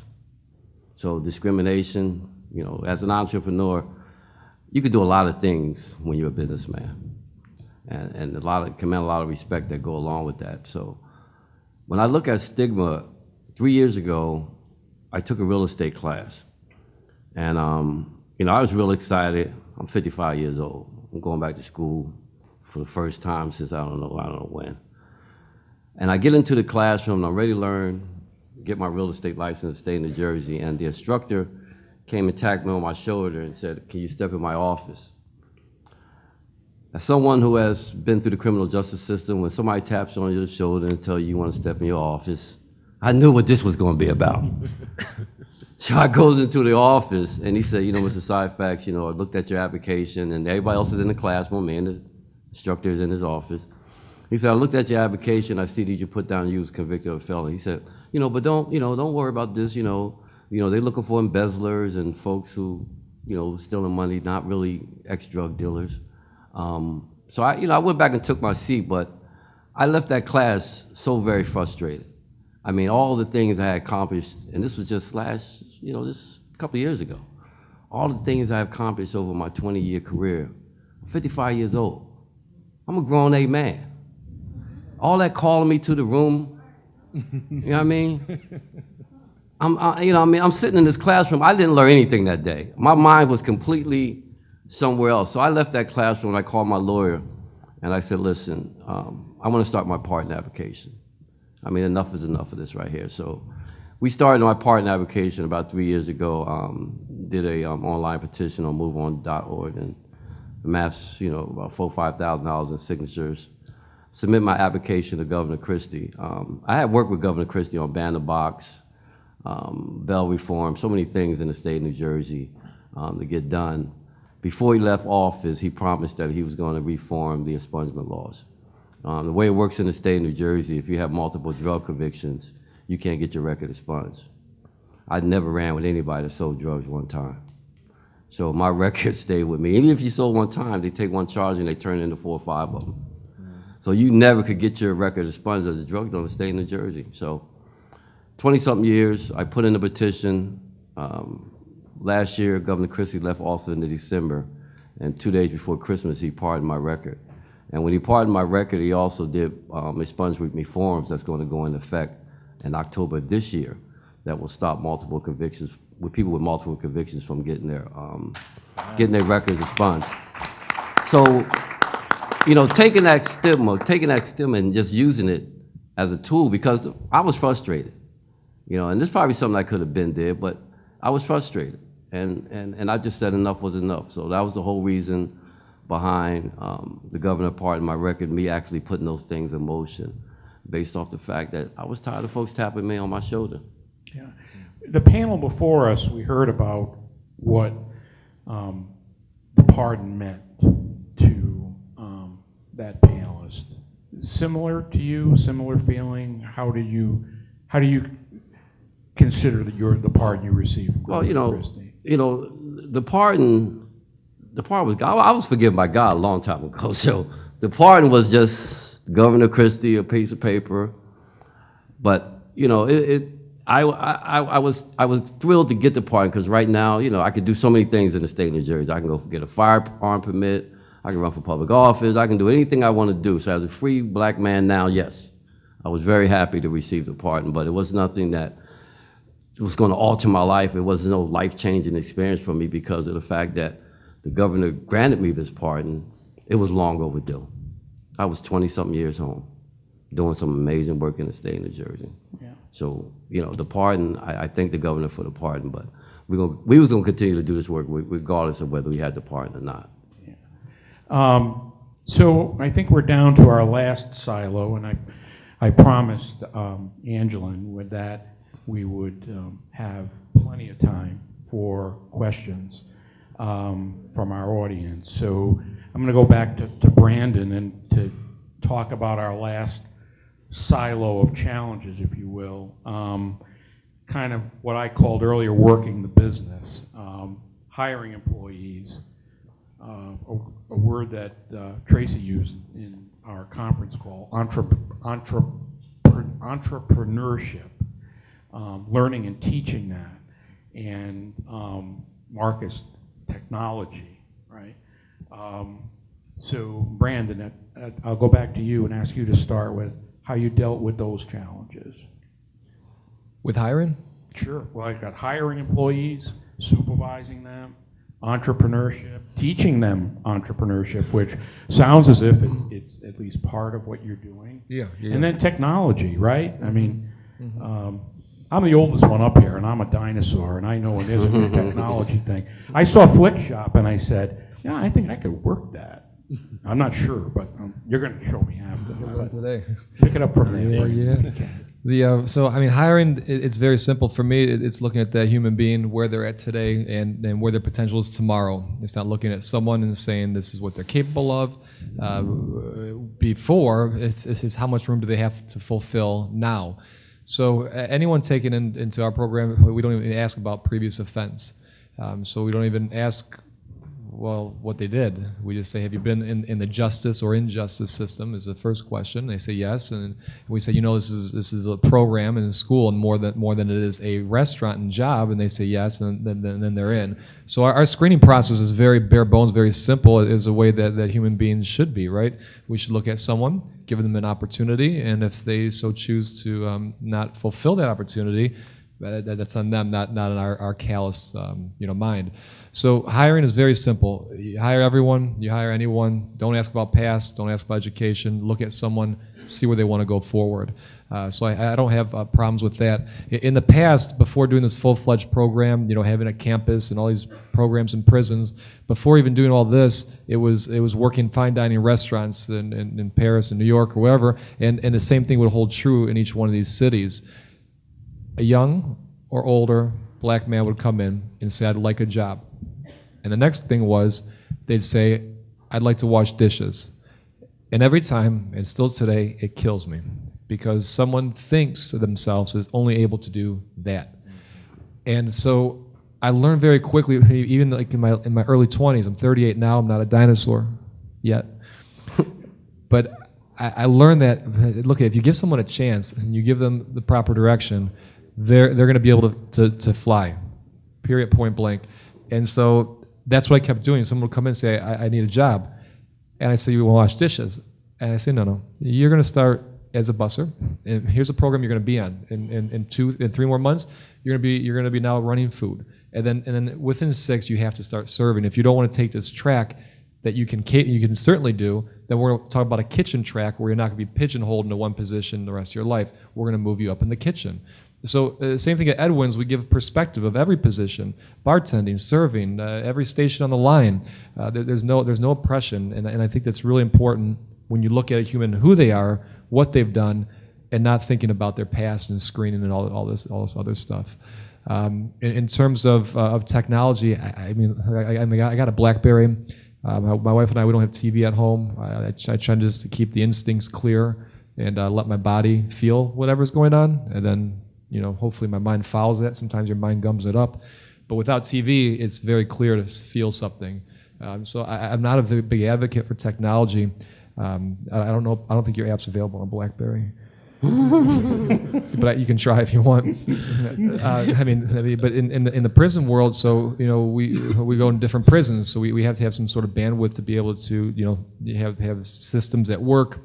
So discrimination, as an entrepreneur, you could do a lot of things when you're a businessman. And command a lot of respect that go along with that. So when I look at stigma, 3 years ago, I took a real estate class. And, I was real excited. I'm 55 years old. I'm going back to school for the first time since I don't know when. And I get into the classroom, and I'm ready to learn, get my real estate license, stay in New Jersey. And the instructor came and tapped me on my shoulder and said, "Can you step in my office?" As someone who has been through the criminal justice system, when somebody taps on your shoulder and tells you want to step in your office, I knew what this was going to be about. So I goes into the office, and he said, Mr. Syphax, I looked at your application, and everybody else is in the classroom, me and the instructor is in his office. He said, I looked at your application, I see that you put down you was convicted of a felony. He said, but don't worry about this, they're looking for embezzlers and folks who, stealing money, not really ex-drug dealers. So I went back and took my seat, but I left that class so very frustrated. I mean, all the things I had accomplished, and this was just this a couple of years ago. All the things I accomplished over my 20-year career. I'm 55 years old. I'm a grown A man. All that calling me to the room, you know what I mean? I'm sitting in this classroom. I didn't learn anything that day. My mind was completely somewhere else. So I left that classroom and I called my lawyer and I said, listen, I want to start my pardon application. I mean, enough is enough of this right here. So we started my pardon application about 3 years ago, did a online petition on moveon.org and amassed, about $4,000 or $5,000 in signatures. Submit my application to Governor Christie. I had worked with Governor Christie on ban the box, bail reform, so many things in the state of New Jersey to get done. Before he left office, he promised that he was going to reform the expungement laws. The way it works in the state of New Jersey, if you have multiple drug convictions, you can't get your record expunged. I never ran with anybody that sold drugs one time. So my record stayed with me. Even if you sold one time, they take one charge and they turn it into 4 or 5 of them. So you never could get your record expunged as a drug dealer in the state of New Jersey. So 20-something years, I put in a petition. Last year, Governor Christie left office in December, and 2 days before Christmas, he pardoned my record. And when he pardoned my record, he also did expungement reforms that's going to go into effect in October of this year that will stop multiple convictions, with people with multiple convictions from getting their records expunged. So, taking that stigma and just using it as a tool, because I was frustrated, and this is probably something I could have been there, but I was frustrated, and I just said enough was enough. So that was the whole reason behind the governor pardoning my record, me actually putting those things in motion, based off the fact that I was tired of folks tapping me on my shoulder. Yeah. The panel before us, we heard about what the pardon meant to that panelist. Similar to you, similar feeling? How do you consider that the pardon you received from Governor Christie? The pardon was, I was forgiven by God a long time ago. So the pardon was just Governor Christie, a piece of paper. But I was thrilled to get the pardon because right now, I could do so many things in the state of New Jersey. I can go get a firearm permit. I can run for public office. I can do anything I want to do. So as a free black man now, yes, I was very happy to receive the pardon, but it was nothing that was going to alter my life. It was no life-changing experience for me because of the fact that the governor granted me this pardon. It was long overdue. I was 20-something years home, doing some amazing work in the state of New Jersey. Yeah. So, the pardon, I thank the governor for the pardon, but we was going to continue to do this work regardless of whether we had the pardon or not. So I think we're down to our last silo, and I promised Angelin with that we would have plenty of time for questions from our audience. So I'm going to go back to Brandon and to talk about our last silo of challenges, if you will, kind of what I called earlier working the business, hiring employees, a word that Tracey used in our conference call, entrepreneurship, learning and teaching that, and Marcus, technology, right? So Brandon, I'll go back to you and ask you to start with how you dealt with those challenges. With hiring? Sure. Well, I've got hiring employees, supervising them, entrepreneurship, teaching them entrepreneurship, which sounds as if it's at least part of what you're doing. Yeah. And then technology, right? I mean, I'm the oldest one up here, and I'm a dinosaur, and I know it is a new technology thing. I saw Flikshop, and I said, I think I could work that. I'm not sure, but you're going to show me after. Today. Pick it up from there. Yeah. So I mean, hiring, it's very simple for me. It's looking at that human being, where they're at today, and where their potential is tomorrow. It's not looking at someone and saying this is what they're capable of. Before, it's how much room do they have to fulfill now. So anyone taken into our program, we don't even ask about previous offense. So we don't even ask, well, what they did. We just say, have you been in the justice or injustice system is the first question. They say yes, and we say, this is a program in a school and more than it is a restaurant and job, and they say yes, and then they're in. So our screening process is very bare bones, very simple. It is a way that human beings should be, right? We should look at someone, give them an opportunity, and if they so choose to not fulfill that opportunity, that's on them, not on our callous, mind. So hiring is very simple. You hire everyone, you hire anyone. Don't ask about past, don't ask about education. Look at someone, see where they want to go forward. So I don't have problems with that. In the past, before doing this full-fledged program, having a campus and all these programs in prisons, before even doing all this, it was working fine dining restaurants in Paris and New York or wherever, and the same thing would hold true in each one of these cities. A young or older black man would come in and say, I'd like a job. And the next thing was, they'd say, I'd like to wash dishes. And every time, and still today, it kills me, because someone thinks of themselves as only able to do that. And so I learned very quickly, even like in my early 20s, I'm 38 now, I'm not a dinosaur yet. But I learned that, look, if you give someone a chance and you give them the proper direction, they're going to be able to fly, period, point blank. And so that's what I kept doing. Someone would come in and say, I need a job. And I say, you want to wash dishes? And I say, no. You're going to start as a busser, and here's a program you're going to be on. In 3 more months, you're going to be now running food. And then within 6, you have to start serving. If you don't want to take this track that you can certainly do, then we're going to talk about a kitchen track where you're not going to be pigeonholed into one position the rest of your life. We're going to move you up in the kitchen. So same thing at EDWINS, we give perspective of every position, bartending, serving, every station on the line. There's no oppression, and I think that's really important when you look at a human, who they are, what they've done, and not thinking about their past and screening and all this other stuff. In terms of technology, I got a BlackBerry. My wife and I, we don't have TV at home. I try just to keep the instincts clear and let my body feel whatever's going on, and then hopefully my mind follows that. Sometimes your mind gums it up. But without TV, it's very clear to feel something. So I'm not a very big advocate for technology. I don't think your app's available on BlackBerry. But you can try if you want. But in the prison world, so we go in different prisons, so we have to have some sort of bandwidth to be able to have systems that work.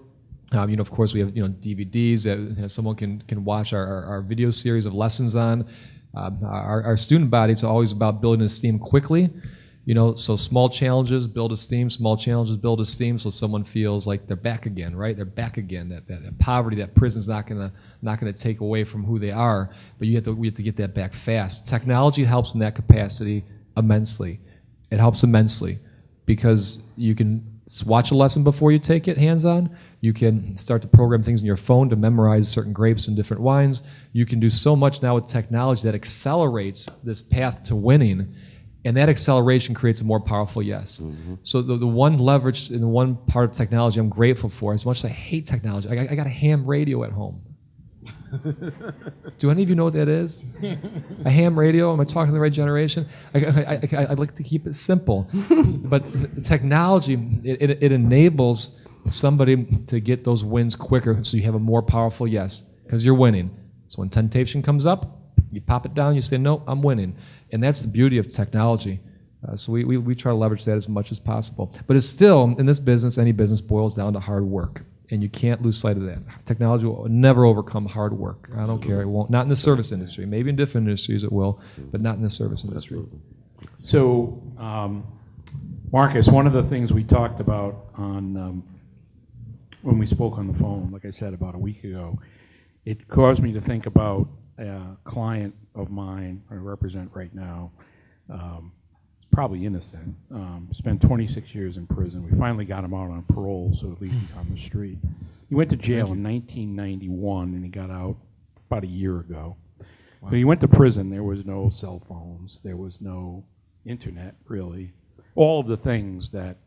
Of course, we have DVDs that someone can watch our video series of lessons on. Our student body, it's always about building esteem quickly. So small challenges build esteem, small challenges build esteem, so someone feels like they're back again, right? They're back again. That poverty, that prison's not gonna take away from who they are, but we have to get that back fast. Technology helps in that capacity immensely. It helps immensely because you can watch a lesson before you take it hands-on. You can start to program things in your phone to memorize certain grapes and different wines. You can do so much now with technology that accelerates this path to winning. And that acceleration creates a more powerful yes. Mm-hmm. So the one leverage in the one part of technology I'm grateful for, as much as I hate technology, I got a ham radio at home. Do any of you know what that is? A ham radio? Am I talking to the right generation? I'd like to keep it simple. But technology, it enables somebody to get those wins quicker, so you have a more powerful yes, because you're winning. So when temptation comes up, you pop it down, you say, no, I'm winning. And that's the beauty of technology. So we try to leverage that as much as possible. But it's still, in this business, any business boils down to hard work. And you can't lose sight of that. Technology will never overcome hard work. I don't care, it won't. Not in the service industry. Maybe in different industries it will, but not in the service industry. So, Marcus, one of the things we talked about on when we spoke on the phone, like I said, about a week ago, it caused me to think about a client of mine I represent right now, probably innocent, spent 26 years in prison. We finally got him out on parole, so at least he's on the street. He went to jail in 1991, and he got out about a year ago. Wow. When he went to prison, there was no cell phones, there was no internet, really. All of the things that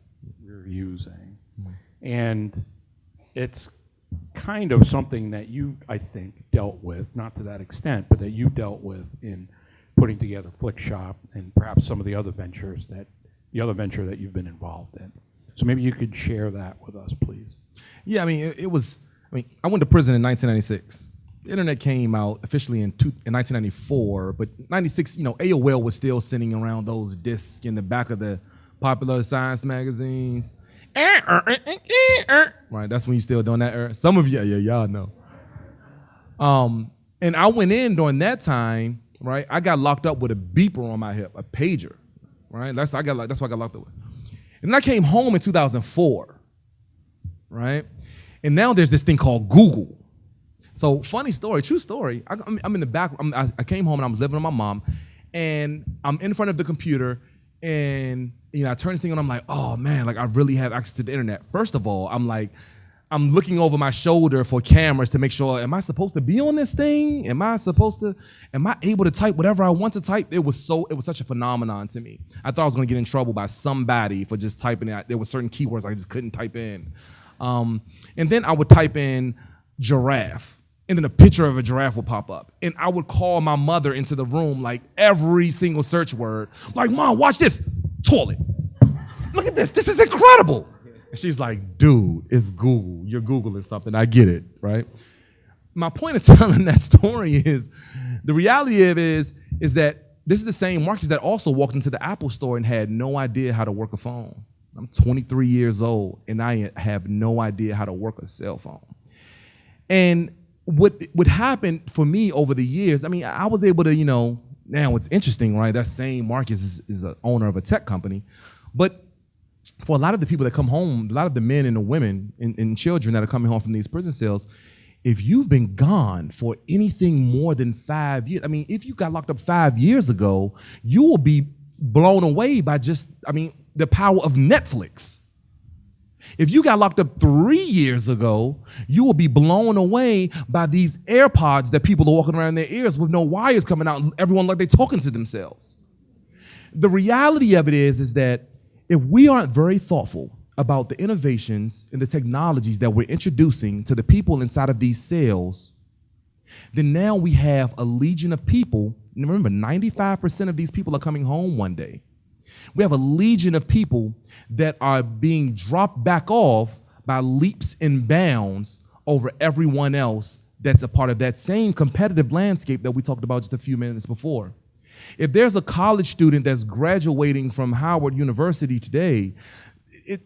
we're using. Mm-hmm. And it's kind of something that you, I think, dealt with, not to that extent, but that you dealt with in putting together Flikshop and perhaps some of the other venture that you've been involved in. So maybe you could share that with us, please. Yeah, I mean, I went to prison in 1996. The internet came out officially in 1994, but 96, AOL was still sending around those discs in the back of the popular science magazines. Right, that's when you still doing that. Some of you, y'all know. And I went in during that time, right? I got locked up with a beeper on my hip, a pager, right? That's what I got locked up with. And then I came home in 2004, right? And now there's this thing called Google. So funny story, true story. I'm in the back. I came home and I was living with my mom, and I'm in front of the computer, and I turn this thing on. I'm like, oh man, like I really have access to the internet. First of all, I'm looking over my shoulder for cameras to make sure, am I supposed to be on this thing? Am I able to type whatever I want to type? It was such a phenomenon to me. I thought I was gonna get in trouble by somebody for just typing it. There were certain keywords I just couldn't type in. And then I would type in giraffe, and then a picture of a giraffe would pop up. And I would call my mother into the room, like every single search word, like, Mom, watch this, toilet. Look at this, this is incredible. And she's like, dude, it's Google. You're Googling something, I get it, right? My point of telling that story is, the reality of it is that this is the same Marcus that also walked into the Apple store and had no idea how to work a phone. I'm 23 years old, and I have no idea how to work a cell phone. And what happened for me over the years, I was able to, now it's interesting, right? That same Marcus is an owner of a tech company. But for a lot of the people that come home, a lot of the men and the women and children that are coming home from these prison cells, if you've been gone for anything more than 5 years, if you got locked up 5 years ago, you will be blown away by just, the power of Netflix. If you got locked up 3 years ago, you will be blown away by these AirPods that people are walking around in their ears with no wires coming out, and everyone like they're talking to themselves. The reality of it is that if we aren't very thoughtful about the innovations and the technologies that we're introducing to the people inside of these cells, then now we have a legion of people. And remember, 95% of these people are coming home one day. We have a legion of people that are being dropped back off by leaps and bounds over everyone else that's a part of that same competitive landscape that we talked about just a few minutes before. If there's a college student that's graduating from Howard University today,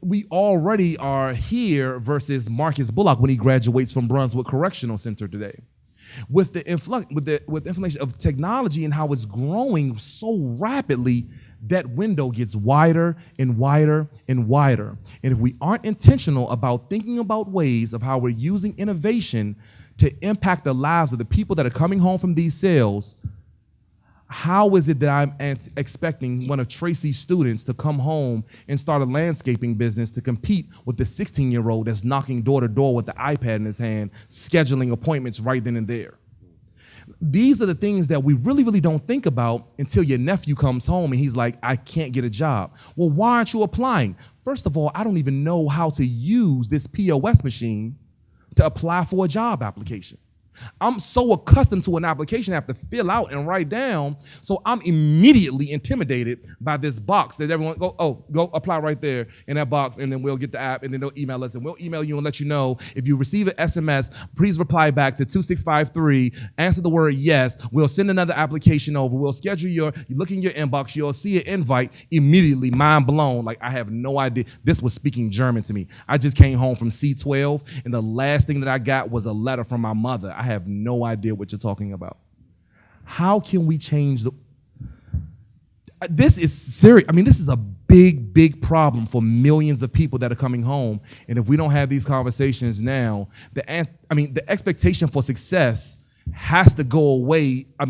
we already are here versus Marcus Bullock when he graduates from Brunswick Correctional Center today. With the information of technology and how it's growing so rapidly, that window gets wider and wider and wider. And if we aren't intentional about thinking about ways of how we're using innovation to impact the lives of the people that are coming home from these cells, how is it that I'm expecting one of Tracey's students to come home and start a landscaping business to compete with the 16-year-old that's knocking door to door with the iPad in his hand, scheduling appointments right then and there? These are the things that we really, really don't think about until your nephew comes home and he's like, I can't get a job. Well, why aren't you applying? First of all, I don't even know how to use this POS machine to apply for a job application. I'm so accustomed to an application I have to fill out and write down, so I'm immediately intimidated by this box that everyone go apply right there in that box, and then we'll get the app, and then they'll email us, and we'll email you and let you know if you receive an SMS, please reply back to 2653, answer the word yes, we'll send another application over, we'll schedule you look in your inbox, you'll see an invite, immediately mind blown, like I have no idea. This was speaking German to me. I just came home from C12, and the last thing that I got was a letter from my mother. I have no idea what you're talking about. How can we change this is serious. This is a big, big problem for millions of people that are coming home. And if we don't have these conversations now, the expectation for success has to go away. When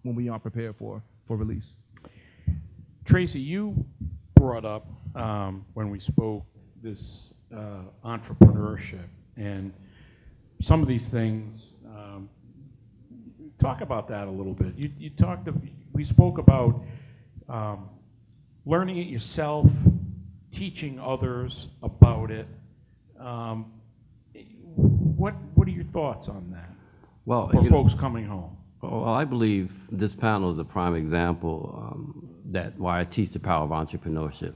we aren't prepared for release. Tracey, you brought up when we spoke this entrepreneurship and some of these things. Talk about that a little bit. We spoke about learning it yourself, teaching others about it. What are your thoughts on that? Well, for folks coming home. Well, I believe this panel is a prime example that why I teach the power of entrepreneurship.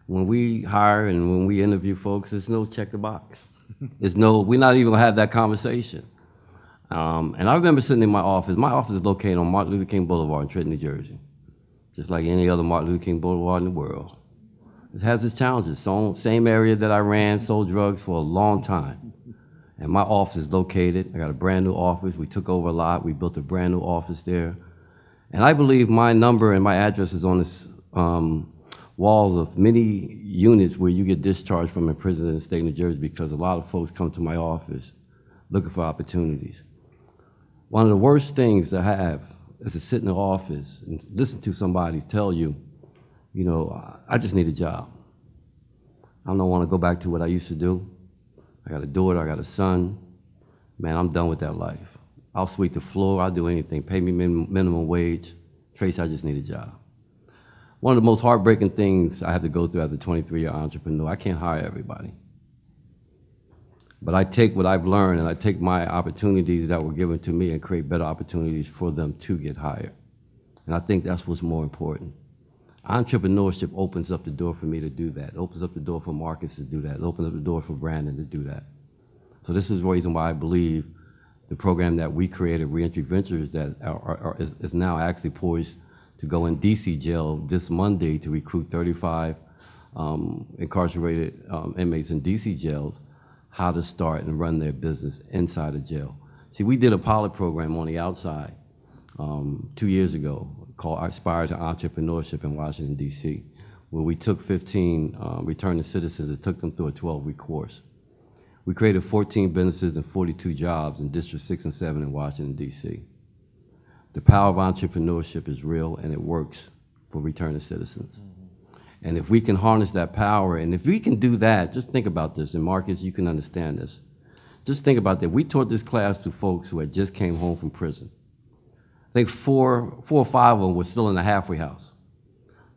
When we hire and when we interview folks, there's no check the box. We're not even gonna have that conversation. And I remember sitting in my office. My office is located on Martin Luther King Boulevard in Trenton, New Jersey, just like any other Martin Luther King Boulevard in the world. It has its challenges. Same area that I ran, sold drugs for a long time. And my office is located. I got a brand new office. We took over a lot. We built a brand new office there. And I believe my number and my address is on this walls of many units where you get discharged from a prison in the state of New Jersey, because a lot of folks come to my office looking for opportunities. One of the worst things to have is to sit in the office and listen to somebody tell you, you know, I just need a job. I don't want to go back to what I used to do. I got a daughter, I got a son. Man, I'm done with that life. I'll sweep the floor, I'll do anything. Pay me minimum wage. Tracey, I just need a job. One of the most heartbreaking things I have to go through as a 23-year entrepreneur, I can't hire everybody. But I take what I've learned and I take my opportunities that were given to me and create better opportunities for them to get hired. And I think that's what's more important. Entrepreneurship opens up the door for me to do that. It opens up the door for Marcus to do that. It opens up the door for Brandon to do that. So this is the reason why I believe the program that we created, Reentry Ventures, that is now actually poised to go in DC jail this Monday to recruit 35 incarcerated inmates in DC jails, how to start and run their business inside of jail. See, we did a pilot program on the outside 2 years ago called Aspire to Entrepreneurship in Washington, D.C., where we took 15 returning citizens and took them through a 12-week course. We created 14 businesses and 42 jobs in District 6 and 7 in Washington, D.C. The power of entrepreneurship is real, and it works for returning citizens. And if we can harness that power, and if we can do that, just think about this, and Marcus, you can understand this. Just think about that. We taught this class to folks who had just came home from prison. I think four or five of them were still in the halfway house.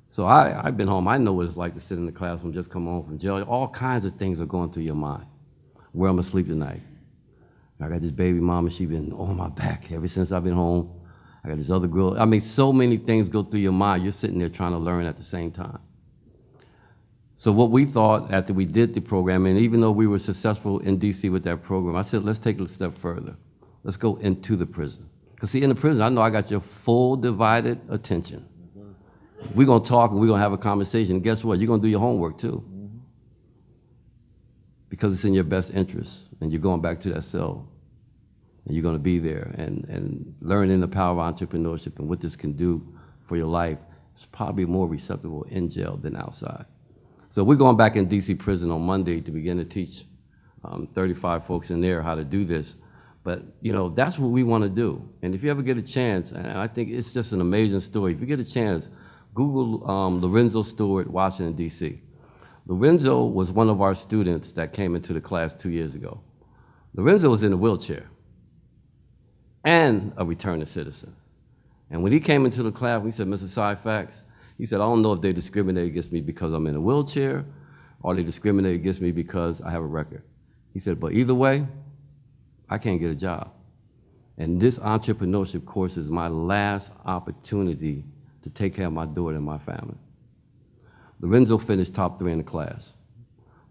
So I've been home. I know what it's like to sit in the classroom, just come home from jail. All kinds of things are going through your mind. Where I'm gonna sleep tonight. I got this baby mama, she been on my back ever since I've been home. I got this other girl. I mean, so many things go through your mind. You're sitting there trying to learn at the same time. So what we thought after we did the program, and even though we were successful in DC with that program, I said, let's take it a step further. Let's go into the prison. Because see, in the prison, I know I got your full divided attention. We're gonna talk and we're gonna have a conversation. And guess what? You're gonna do your homework too. Because it's in your best interest. And you're going back to that cell. And you're gonna be there and learning the power of entrepreneurship and what this can do for your life. It's probably more receptible in jail than outside. So we're going back in DC prison on Monday to begin to teach 35 folks in there how to do this. But, you know, that's what we want to do. And if you ever get a chance, and I think it's just an amazing story, if you get a chance, Google Lorenzo Stewart, Washington, D.C. Lorenzo was one of our students that came into the class 2 years ago. Lorenzo was in a wheelchair and a returning citizen. And when he came into the class, we said, Mr. Syphax, he said, I don't know if they discriminate against me because I'm in a wheelchair or they discriminate against me because I have a record. He said, but either way, I can't get a job. And this entrepreneurship course is my last opportunity to take care of my daughter and my family. Lorenzo finished top 3 in the class.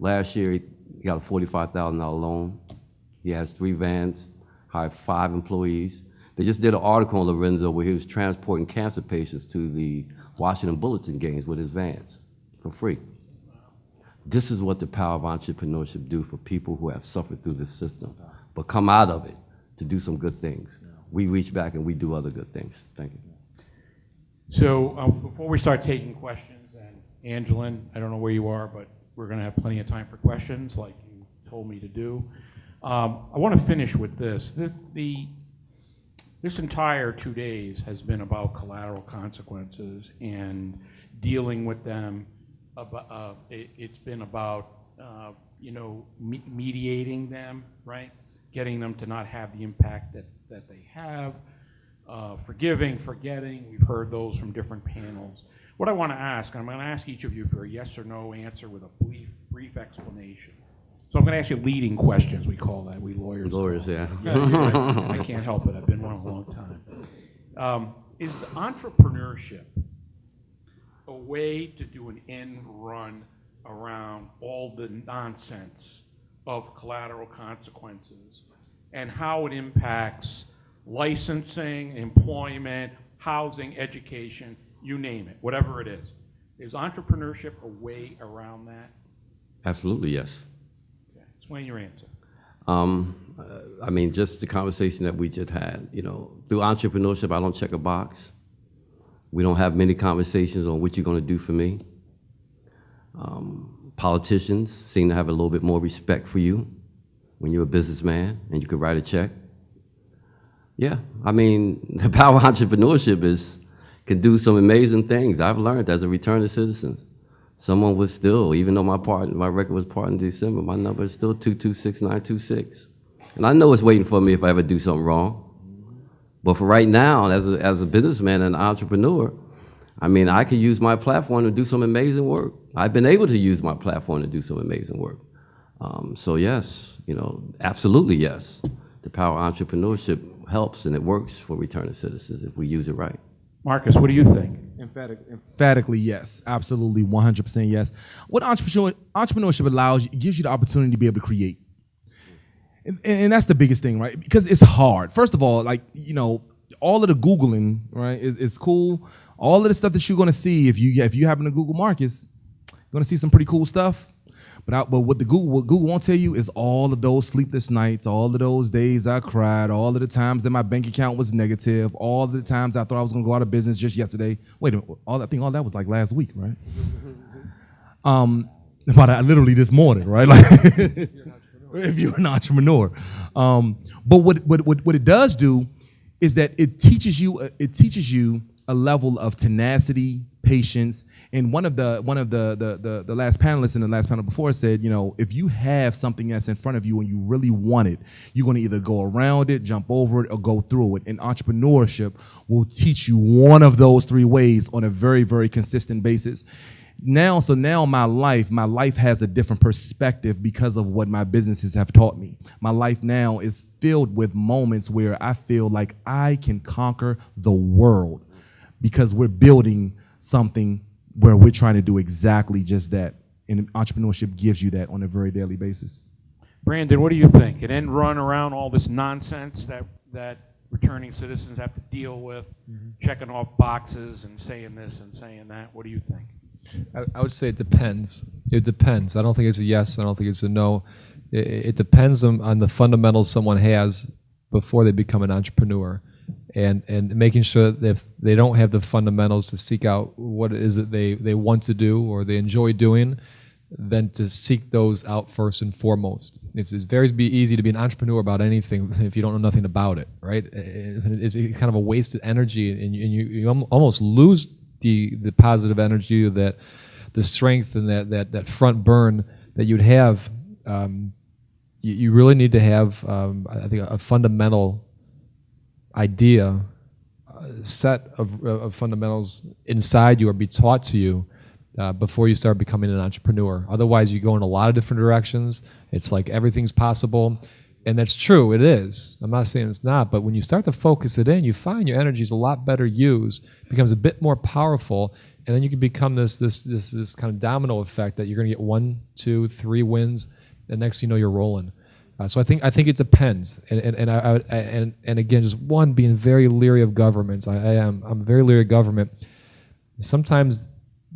Last year, he got a $45,000 loan. He has 3 vans, hired 5 employees. They just did an article on Lorenzo where he was transporting cancer patients to the Washington Bulletin games with his vans for free. This is what the power of entrepreneurship do for people who have suffered through this system, but come out of it to do some good things. We reach back and we do other good things. Thank you. So before we start taking questions, and Angelin, I don't know where you are, but we're going to have plenty of time for questions like you told me to do. I want to finish with this. This entire 2 days has been about collateral consequences and dealing with them. It's been about mediating them, right? Getting them to not have the impact that they have. Forgiving, forgetting. We've heard those from different panels. What I want to ask, I'm going to ask each of you for a yes or no answer with a brief explanation. So I'm going to ask you leading questions, we call that, we lawyers. Lawyers, yeah. I can't help it, I've been one a long time. Is the entrepreneurship a way to do an end run around all the nonsense of collateral consequences and how it impacts licensing, employment, housing, education, you name it, whatever it is? Is entrepreneurship a way around that? Absolutely, yes. Okay. Explain your answer. I mean, just the conversation that we just had, you know, through entrepreneurship, I don't check a box. We don't have many conversations on what you're going to do for me. Politicians seem to have a little bit more respect for you when you're a businessman and you could write a check. Yeah, I mean, the power of entrepreneurship can do some amazing things. I've learned as a returning citizen. Someone was still, even though my record was part in December, my number is still 226926. And I know it's waiting for me if I ever do something wrong. But for right now, as a businessman and an entrepreneur, I mean, I could use my platform to do some amazing work. I've been able to use my platform to do some amazing work. So yes, you know, absolutely yes. The power of entrepreneurship helps and it works for returning citizens if we use it right. Marcus, what do you think? Emphatically yes, absolutely 100% yes. What entrepreneurship allows you, it gives you the opportunity to be able to create. And that's the biggest thing, right? Because it's hard. First of all, like, you know, all of the Googling, right, is cool. All of the stuff that you're gonna see, if you happen to Google Marcus, you're gonna see some pretty cool stuff. But what Google won't tell you is all of those sleepless nights, all of those days I cried, all of the times that my bank account was negative, all of the times I thought I was gonna go out of business just yesterday. Wait a minute, I think all that was like last week, right? About literally this morning, right? Like, if you're an entrepreneur. But what it does do is that it teaches you a level of tenacity, patience. And one of the last panelists in the last panel before said, you know, if you have something that's in front of you and you really want it, you're going to either go around it, jump over it, or go through it. And entrepreneurship will teach you one of those three ways on a very, very consistent basis. Now my life has a different perspective because of what my businesses have taught me. My life now is filled with moments where I feel like I can conquer the world because we're building something where we're trying to do exactly just that. And entrepreneurship gives you that on a very daily basis. Brandon, what do you think? An end run around all this nonsense that returning citizens have to deal with, checking off boxes and saying this and saying that. What do you think? I would say it depends. It depends. I don't think it's a yes. I don't think it's a no. It depends on the fundamentals someone has before they become an entrepreneur, and making sure that if they don't have the fundamentals to seek out what it is that they want to do or they enjoy doing, then to seek those out first and foremost. It's very easy to be an entrepreneur about anything if you don't know nothing about it, right? It's kind of a wasted energy, and you almost lose the positive energy, that the strength and that front burn that you'd have. You really need to have, I think, a fundamental idea, set of fundamentals inside you or be taught to you before you start becoming an entrepreneur. Otherwise, you go in a lot of different directions. It's like everything's possible. And that's true, it is. I'm not saying it's not, but when you start to focus it in, you find your energy is a lot better used, becomes a bit more powerful, and then you can become this kind of domino effect that you're going to get 1, 2, 3 wins, and next thing you know, you're rolling. So I think it depends, and again, just one, being very leery of governments. I'm very leery of government. Sometimes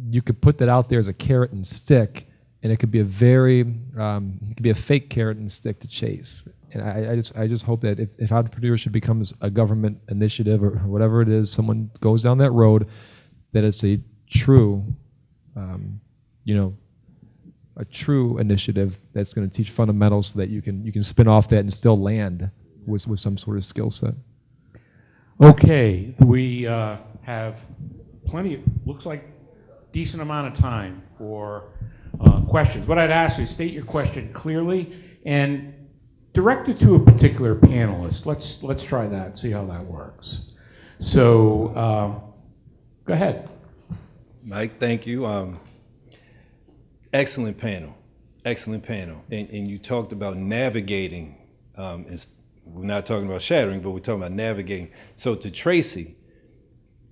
you could put that out there as a carrot and stick, and it could be a fake carrot and stick to chase. And I just hope that if entrepreneurship becomes a government initiative or whatever it is, someone goes down that road, that it's a true, a true initiative that's going to teach fundamentals so that you can spin off that and still land with some sort of skill set. Okay, we have looks like decent amount of time for questions. What I'd ask is state your question clearly and direct it to a particular panelist. Let's try that, see how that works. So go ahead. Mike, thank you. Excellent panel. And you talked about navigating. We're not talking about shattering, but we're talking about navigating. So to Tracey,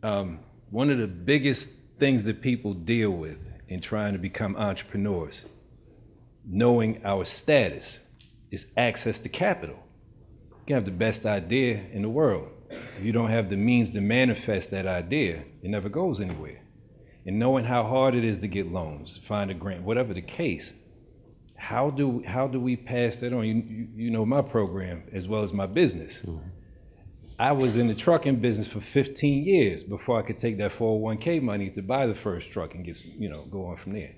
One of the biggest things that people deal with in trying to become entrepreneurs, knowing our status, is access to capital. You can have the best idea in the world. If you don't have the means to manifest that idea, it never goes anywhere. And knowing how hard it is to get loans, find a grant, whatever the case, how do we pass that on? You know my program as well as my business. Mm-hmm. I was in the trucking business for 15 years before I could take that 401k money to buy the first truck and get, go on from there.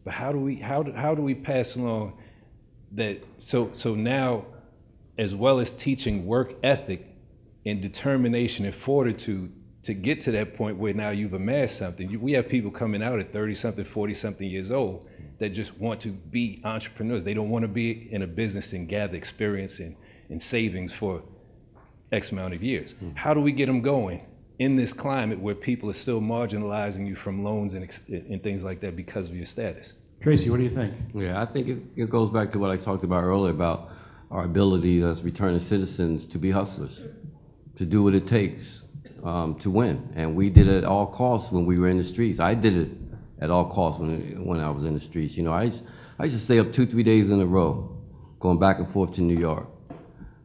But how do we pass along that? So now, as well as teaching work ethic and determination and fortitude to get to that point where now you've amassed something. We have people coming out at 30-something, 40-something years old that just want to be entrepreneurs. They don't want to be in a business and gather experience and savings for X amount of years. Mm-hmm. How do we get them going in this climate where people are still marginalizing you from loans and things like that because of your status? Tracey, what do you think? Yeah, I think it goes back to what I talked about earlier about our ability as returning citizens to be hustlers, to do what it takes to win. And we did it at all costs when we were in the streets. I did it at all costs when I was in the streets. I used to stay up 2-3 days in a row, going back and forth to New York.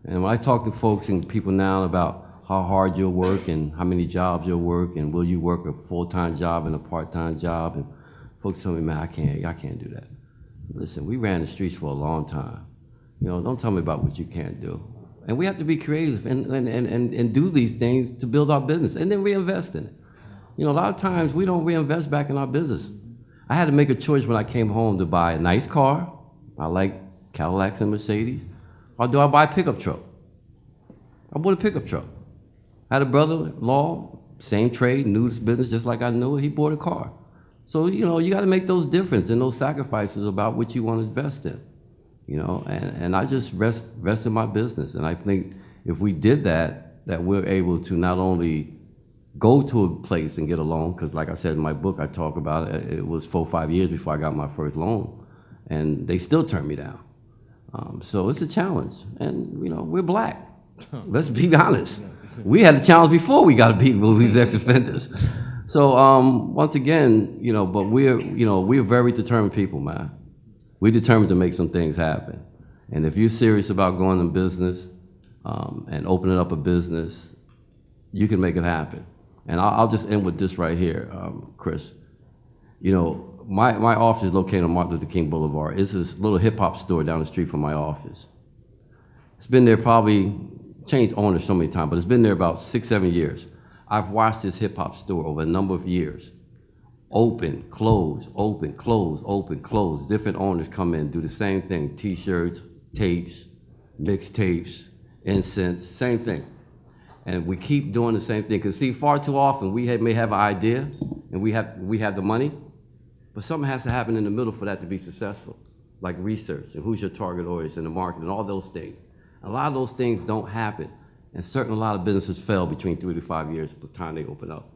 And when I talk to folks and people now about how hard you'll work and how many jobs you'll work and will you work a full-time job and a part-time job, and folks tell me, man, I can't do that. Listen, we ran the streets for a long time. Don't tell me about what you can't do. And we have to be creative and do these things to build our business and then reinvest in it. A lot of times we don't reinvest back in our business. I had to make a choice when I came home to buy a nice car. I like Cadillacs and Mercedes. Or do I buy a pickup truck? I bought a pickup truck. I had a brother-in-law, same trade, knew this business just like I knew it. He bought a car. So, you got to make those differences and those sacrifices about what you want to invest in. And I just rest in my business. And I think if we did that we're able to not only go to a place and get a loan, because like I said in my book, I talk about it, it was 4 or 5 years before I got my first loan, and they still turned me down. So it's a challenge, and we're black. Let's be honest. We had a challenge before we got to beat these ex-offenders. So once again, but we're very determined people, man. We're determined to make some things happen. And if you're serious about going in business and opening up a business, you can make it happen. And I'll just end with this right here, Chris. My office is located on Martin Luther King Boulevard. It's this little hip-hop store down the street from my office. It's been there probably, changed owners so many times, but it's been there about 6-7 years. I've watched this hip-hop store over a number of years. Open, close, open, close, open, close. Different owners come in, do the same thing. T-shirts, tapes, mixtapes, incense, same thing. And we keep doing the same thing. Because see, far too often we may have an idea and we have the money, but something has to happen in the middle for that to be successful. Like research and who's your target audience and the market and all those things. A lot of those things don't happen. And a lot of businesses fail between 3 to 5 years by the time they open up.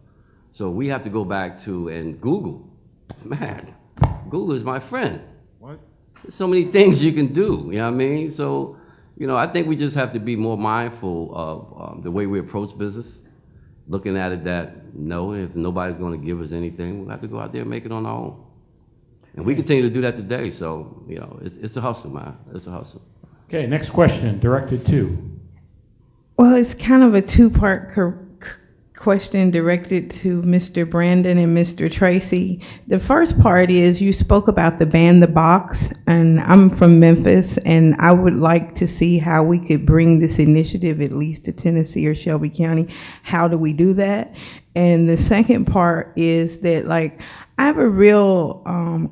So we have to go back to, and Google, man, Google is my friend. What? There's so many things you can do, you know what I mean? So, I think we just have to be more mindful of the way we approach business, looking at it that, no, if nobody's gonna give us anything, we'll have to go out there and make it on our own. And we continue to do that today, so, it's a hustle, man, it's a hustle. Okay, next question, directed to. Well, it's kind of a two-part question directed to Mr. Brandon and Mr. Tracey. The first part is you spoke about the Ban the Box, and I'm from Memphis, and I would like to see how we could bring this initiative at least to Tennessee or Shelby County. How do we do that? And the second part is that, I have a real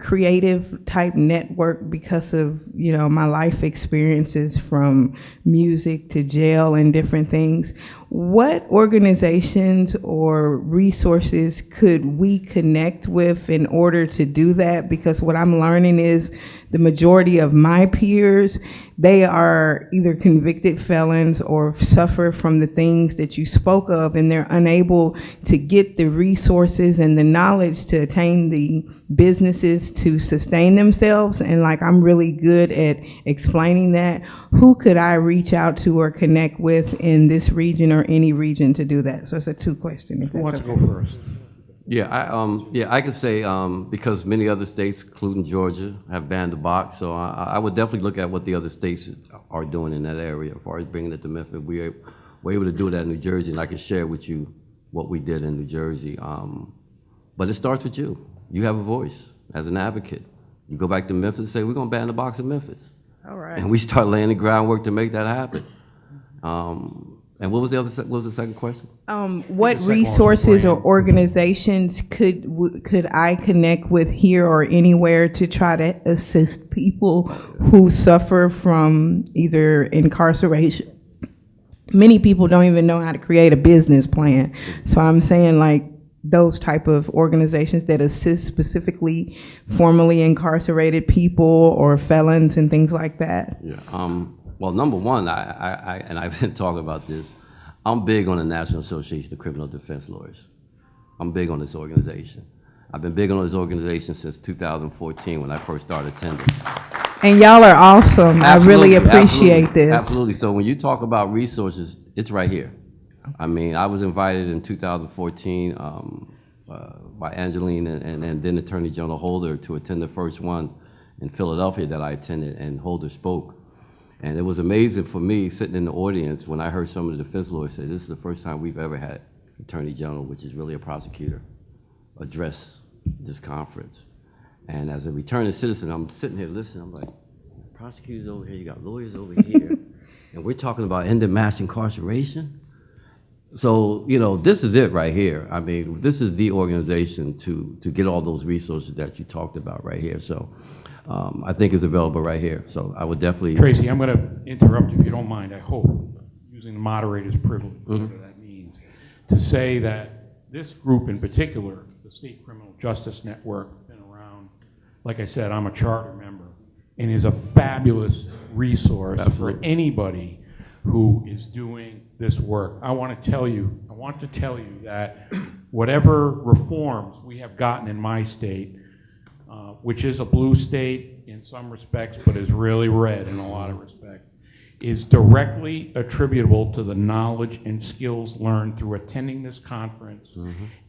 creative type network because of, my life experiences from music to jail and different things. What organizations or resources could we connect with in order to do that? Because what I'm learning is the majority of my peers they are either convicted felons or suffer from the things that you spoke of, and they're unable to get the resources and the knowledge to attain the businesses to sustain themselves. And like, I'm really good at explaining that. Who could I reach out to or connect with in this region or any region to do that? So it's a 2-question. Who wants to go first? Yeah, I could say because many other states, including Georgia, have banned the box. So I would definitely look at what the other states are doing in that area as far as bringing it to Memphis. We're able to do that in New Jersey, and I can share with you what we did in New Jersey. But it starts with you. You have a voice as an advocate. You go back to Memphis and say, we're going to ban the box in Memphis. All right. And we start laying the groundwork to make that happen. And what was the second question? What resources or organizations could I connect with here or anywhere to try to assist people who suffer from either incarceration? Many people don't even know how to create a business plan. So I'm saying, like, those type of organizations that assist specifically formerly incarcerated people or felons and things like that. Yeah. Well, number one, and I've been talking about this, I'm big on the National Association of Criminal Defense Lawyers. I'm big on this organization. I've been big on this organization since 2014 when I first started attending. And y'all are awesome. I really appreciate this. Absolutely. So when you talk about resources, it's right here. I mean, I was invited in 2014 by Angeline and then Attorney General Holder to attend the first one in Philadelphia that I attended, and Holder spoke. And it was amazing for me sitting in the audience when I heard some of the defense lawyers say, this is the first time we've ever had Attorney General, which is really a prosecutor, address this conference. And as a returning citizen, I'm sitting here listening, I'm like, prosecutors over here, you got lawyers over here, and we're talking about ending mass incarceration? So, you know, this is it right here. I mean, this is the organization to get all those resources that you talked about right here. So I think it's available right here. So I would definitely. Tracey, I'm going to interrupt you if you don't mind, I hope, using the moderator's privilege, whatever that means, to say that this group in particular, the State Criminal Justice Network, been around, like I said, I'm a charter member, and is a fabulous resource for anybody who is doing this work. I want to tell you that whatever reforms we have gotten in my state, which is a blue state in some respects, but is really red in a lot of respects, is directly attributable to the knowledge and skills learned through attending this conference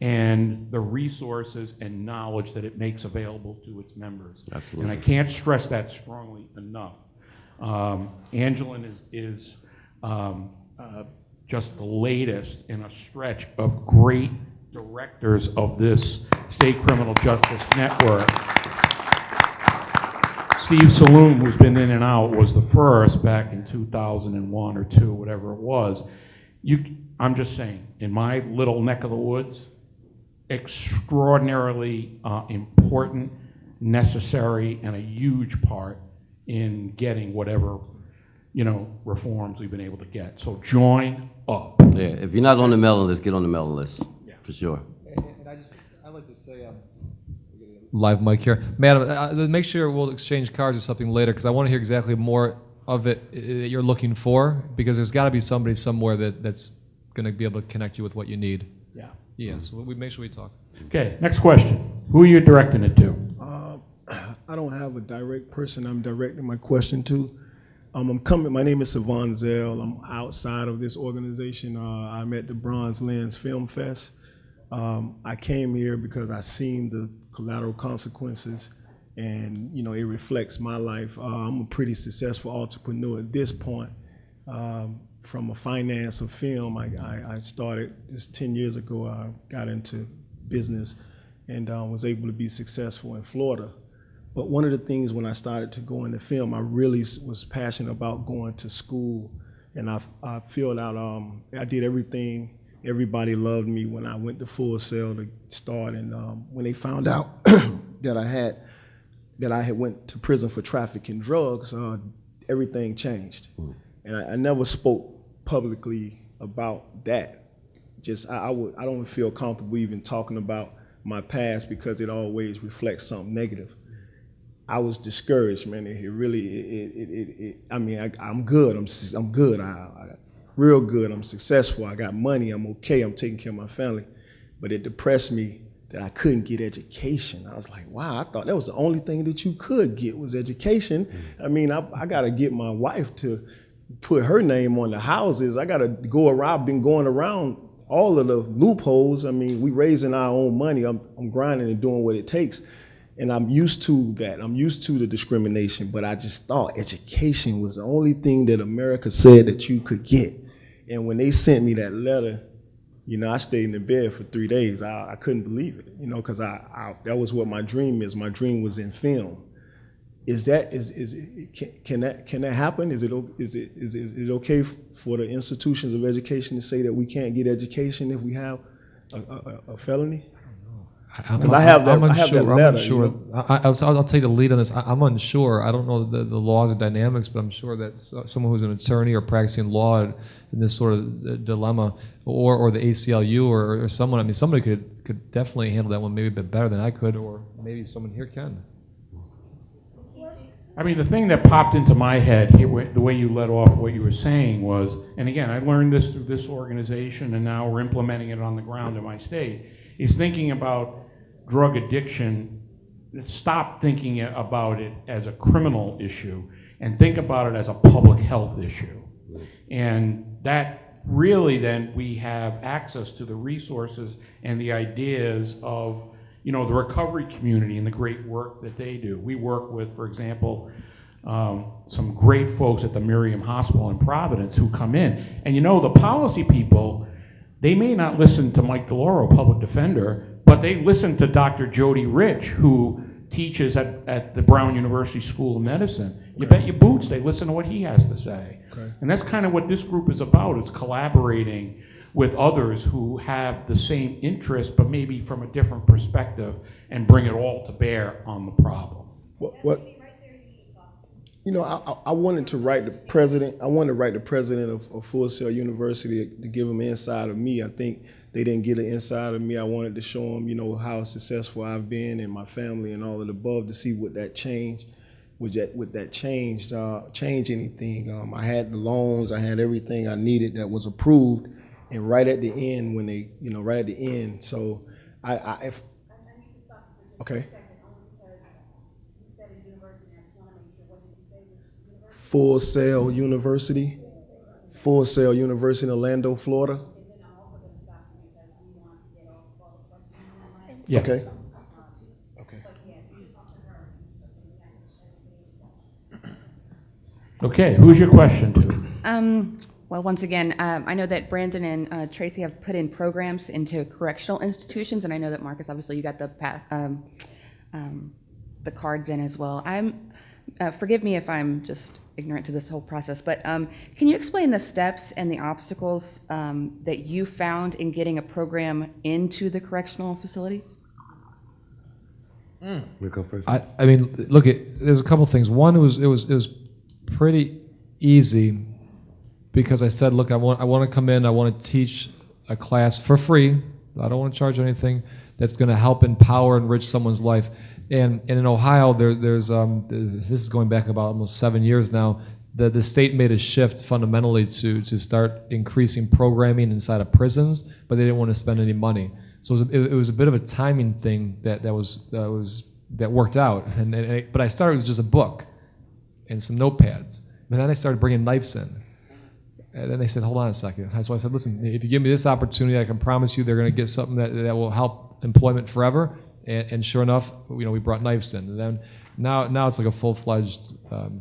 and the resources and knowledge that it makes available to its members. Absolutely. And I can't stress that strongly enough. Angeline is just the latest in a stretch of great directors of this State Criminal Justice Network. Steve Saloom, who's been in and out, was the first back in 2001 or 2, whatever it was. I'm just saying, in my little neck of the woods, extraordinarily important, necessary, and a huge part in getting whatever, you know, reforms we've been able to get. So join up. Yeah, if you're not on the mailing list, get on the mailing list, for sure. And I'd like to say, live mic here. Madam, make sure we'll exchange cards or something later, because I want to hear exactly more of it that you're looking for, because there's got to be somebody somewhere that's going to be able to connect you with what you need. Yeah. Yeah, so we make sure we talk. Okay, next question. Who are you directing it to? I don't have a direct person I'm directing my question to. My name is Savon Zell. I'm outside of this organization. I'm at the Bronze Lens Film Fest. I came here because I seen the collateral consequences, and you know, it reflects my life. I'm a pretty successful entrepreneur at this point. From a finance of film, I started this 10 years ago. I got into business and was able to be successful in Florida. But one of the things when I started to go into film, I really was passionate about going to school, and I filled out, I did everything. Everybody loved me when I went to Full Sail to start, and when they found out that I had went to prison for trafficking drugs, everything changed. And I never spoke publicly about that. Just I don't feel comfortable even talking about my past because it always reflects something negative. I was discouraged, man. It really, I mean, I'm good. I'm good. I real good. I'm successful. I got money. I'm okay. I'm taking care of my family. But it depressed me that I couldn't get education. I was like, wow, I thought that was the only thing that you could get was education. I mean, I got to get my wife to put her name on the houses. I got to go around. I've been going around all of the loopholes. I mean, we raising our own money. I'm grinding and doing what it takes. And I'm used to that. I'm used to the discrimination, but I just thought education was the only thing that America said that you could get. And when they sent me that letter, you know, I stayed in the bed for 3 days. I couldn't believe it, you know, because that was what my dream is. My dream was in film. Can that happen? Is it okay for the institutions of education to say that we can't get education if we have a felony? Because I have that letter. I'm unsure. You know? I'll take the lead on this. I'm unsure. I don't know the laws and dynamics, but I'm sure that someone who's an attorney or practicing law in this sort of dilemma, or the ACLU or someone. I mean, somebody could definitely handle that one maybe a bit better than I could, or maybe someone here can. I mean, the thing that popped into my head, the way you led off what you were saying was, and again, I learned this through this organization, and now we're implementing it on the ground in my state, is thinking about drug addiction. Stop thinking about it as a criminal issue and think about it as a public health issue. And that really then we have access to the resources and the ideas of, you know, the recovery community and the great work that they do. We work with, for example, some great folks at the Miriam Hospital in Providence who come in. And you know, the policy people, they may not listen to Mike DiLauro, public defender, but they listen to Dr. Jody Rich, who teaches at the Brown University School of Medicine. You bet your boots they listen to what he has to say. Okay. And that's kind of what this group is about. It's collaborating with others who have the same interest, but maybe from a different perspective, and bring it all to bear on the problem. What? You know, I wanted to write the president. I wanted to write the president of Full Sail University to give him an inside of me. I think they didn't get an inside of me. I wanted to show them, you know, how successful I've been and my family and all of the above, to see what that changed. Would that change anything? I had the loans. I had everything I needed that was approved. And right at the end, when they, you know, right at the end. So okay. Full Sail University. Full Sail University in Orlando, Florida. Yeah. Okay. Okay. Okay, who's your question to? Well, once again, I know that Brandon and Tracey have put in programs into correctional institutions, and I know that Marcus, obviously, you got the cards in as well. Forgive me if I'm just ignorant to this whole process, but can you explain the steps and the obstacles that you found in getting a program into the correctional facilities? We go first. I mean, look, there's a couple things. One, it was pretty easy because I said, look, I want to come in, I want to teach a class for free. I don't want to charge anything that's going to help empower and enrich someone's life. And in Ohio, there's this is going back about almost 7 years now. The state made a shift fundamentally to start increasing programming inside of prisons, but they didn't want to spend any money. So it was a bit of a timing thing that worked out. But I started with just a book and some notepads. But then I started bringing knives in. And then they said, hold on a second. So I said, listen, if you give me this opportunity, I can promise you they're going to get something that will help employment forever. And sure enough, you know, we brought knives in. And then now it's like a full-fledged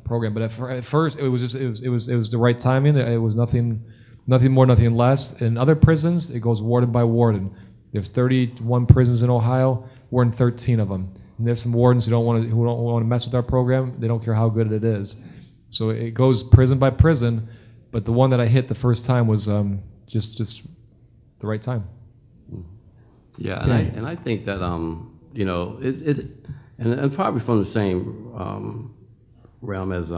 program. But at first, it was the right timing. It was nothing more, nothing less. In other prisons, it goes warden by warden. There's 31 prisons in Ohio. We're in 13 of them. And there's some wardens who don't want to mess with our program. They don't care how good it is. So it goes prison by prison. But the one that I hit the first time was just the right time. Yeah, and I think that you know, and probably from the same realm as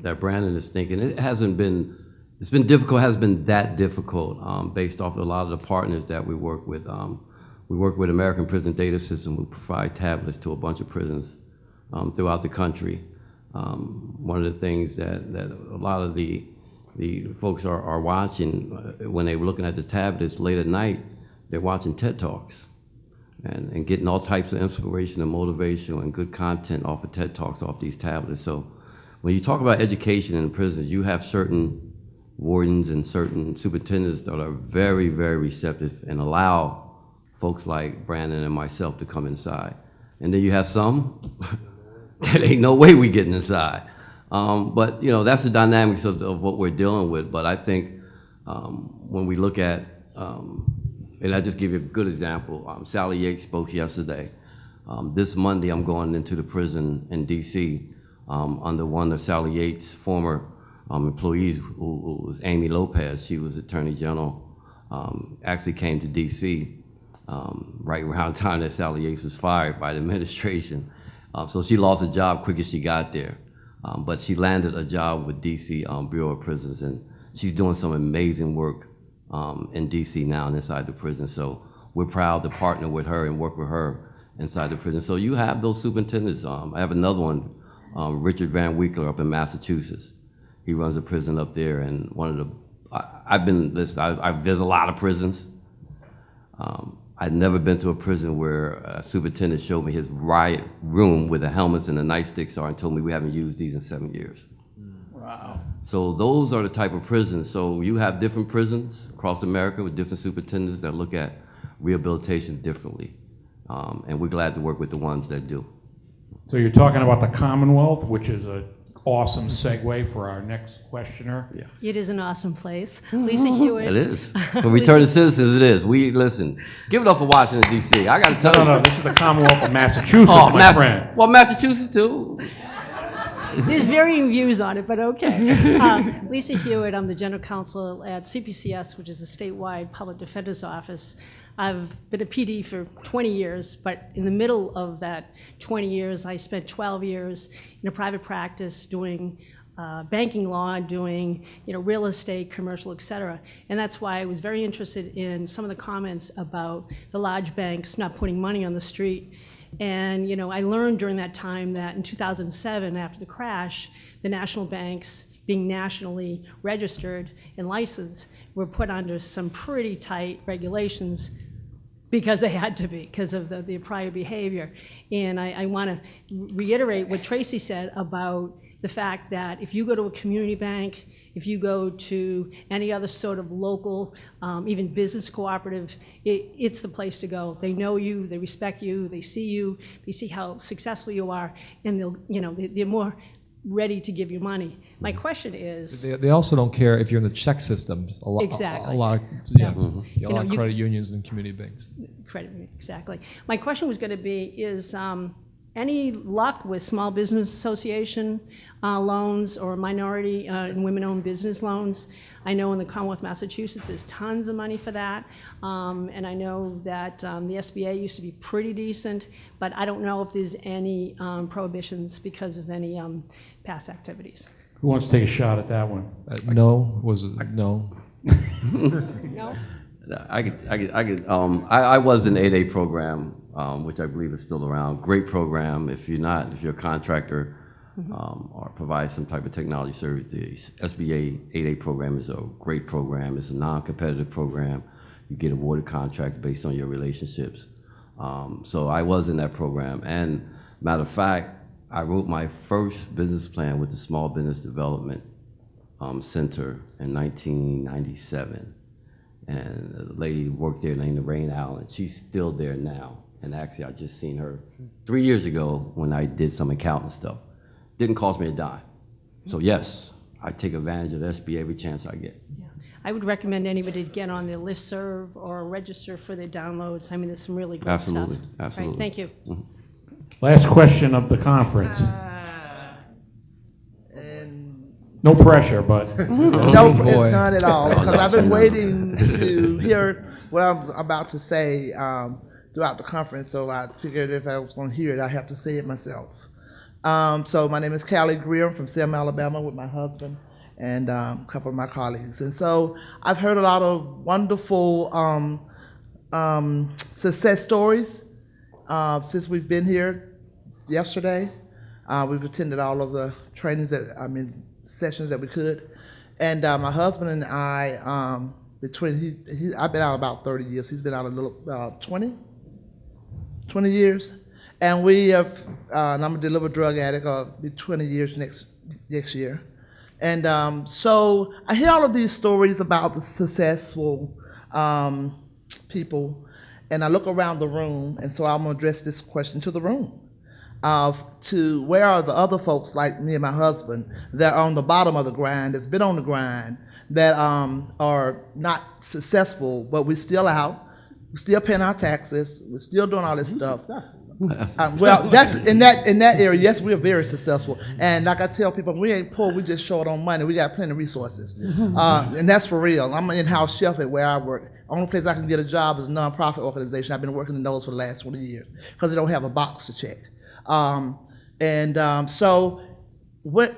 that Brandon is thinking. It's been difficult. Has been that difficult based off of a lot of the partners that we work with. We work with American Prison Data System. We provide tablets to a bunch of prisons throughout the country. One of the things that a lot of the folks are watching when they're looking at the tablets late at night, they're watching TED Talks and getting all types of inspiration and motivation and good content off of TED Talks off these tablets. So when you talk about education in the prisons, you have certain wardens and certain superintendents that are very, very receptive and allow folks like Brandon and myself to come inside. And then you have some that ain't no way we getting inside. But you know, that's the dynamics of what we're dealing with. But I think when we look at, and I just give you a good example, Sally Yates spoke yesterday. This Monday I'm going into the prison in DC under one of Sally Yates' former employees, who was Amy Lopez. She was Attorney General, actually came to DC right around the time that Sally Yates was fired by the administration. So she lost a job quick as she got there. But she landed a job with DC Bureau of Prisons, and she's doing some amazing work in DC now and inside the prison. So we're proud to partner with her and work with her inside the prison. So you have those superintendents. I have another one, Richard Van Winkler up in Massachusetts. He runs a prison up there, and one of the, there's a lot of prisons. I'd never been to a prison where a superintendent showed me his riot room where the helmets and the nightsticks are and told me we haven't used these in 7 years. Wow. So those are the type of prisons. So you have different prisons across America with different superintendents that look at rehabilitation differently. And we're glad to work with the ones that do. So you're talking about the Commonwealth, which is an awesome segue for our next questioner. Yeah. It is an awesome place. Lisa Hewitt. It is. For returning citizens, it is. We listen. Give it up for Washington, D.C. I got to tell you. No, this is the Commonwealth of Massachusetts, my friend. Well, Massachusetts too. There's varying views on it, but okay. Lisa Hewitt, I'm the general counsel at CPCS, which is a statewide public defender's office. I've been a PD for 20 years, but in the middle of that 20 years, I spent 12 years in a private practice doing banking law, doing real estate, commercial, et cetera. And that's why I was very interested in some of the comments about the large banks not putting money on the street. And I learned during that time that in 2007, after the crash, the national banks, being nationally registered and licensed, were put under some pretty tight regulations because they had to be, because of the prior behavior. And I want to reiterate what Tracey said about the fact that if you go to a community bank, if you go to any other sort of local, even business cooperative, it's the place to go. They know you, they respect you, they see how successful you are, and they're more ready to give you money. My question is... They also don't care if you're in the check system. Exactly. A lot of, a lot of credit unions and community banks. Exactly. My question was going to be, is any luck with small business association loans or minority and women-owned business loans? I know in the Commonwealth of Massachusetts there's tons of money for that, and I know that the SBA used to be pretty decent, but I don't know if there's any prohibitions because of any past activities. Who wants to take a shot at that one? No, was it no? No? I was in the 8A program, which I believe is still around. Great program. If you're a contractor or provide some type of technology service, the SBA 8A program is a great program. It's a non-competitive program. You get awarded contracts based on your relationships. So I was in that program. And matter of fact, I wrote my first business plan with the Small Business Development Center in 1997. And a lady worked there named Lorraine Allen. She's still there now. And actually, I just seen her 3 years ago when I did some accounting stuff. Didn't cost me a dime. So yes, I take advantage of the SBA every chance I get. Yeah. I would recommend anybody to get on their listserv or register for their downloads. I mean, there's some really great stuff. Absolutely. Right, thank you. Mm-hmm. Last question of the conference. No pressure, but. No, it's not at all, because I've been waiting to hear what I'm about to say throughout the conference, so I figured if I was going to hear it, I have to say it myself. So my name is Callie Greer. I'm from Selma, Alabama, with my husband and a couple of my colleagues. And so I've heard a lot of wonderful success stories since we've been here yesterday. We've attended all of the trainings sessions that we could. And my husband and I, I've been out about 30 years. He's been out a little, 20 years. And we have, and I'm a delivered drug addict, be 20 years next year. And so I hear all of these stories about the successful people, and I look around the room, and so I'm gonna address this question to the room. To where are the other folks like me and my husband that are on the bottom of the grind, that's been on the grind, that are not successful, but we're still out, we're still paying our taxes, we're still doing all this stuff. Well, that's in that area. Yes, we are very successful, and like I tell people, we ain't poor. We just short on money. We got plenty of resources, and that's for real. I'm an in-house chef at where I work. Only place I can get a job is a nonprofit organization. I've been working in those for the last 20 years because they don't have a box to check. So, what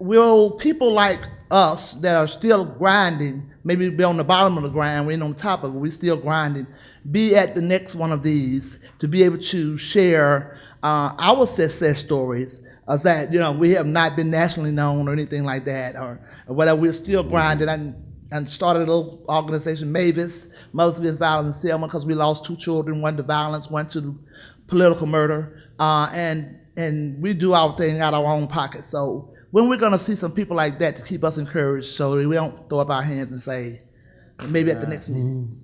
will people like us that are still grinding, maybe be on the bottom of the grind, we ain't on top of it, we still grinding, be at the next one of these to be able to share our success stories, as that, you know, we have not been nationally known or anything like that, or whatever. We're still grinding. And started a little organization, Mavis, Mothers Against Violence in Selma, because we lost 2 children, one to violence, one to political murder, and we do our thing out of our own pocket. So when we're gonna see some people like that to keep us encouraged, so that we don't throw up our hands and say, maybe at the next meeting.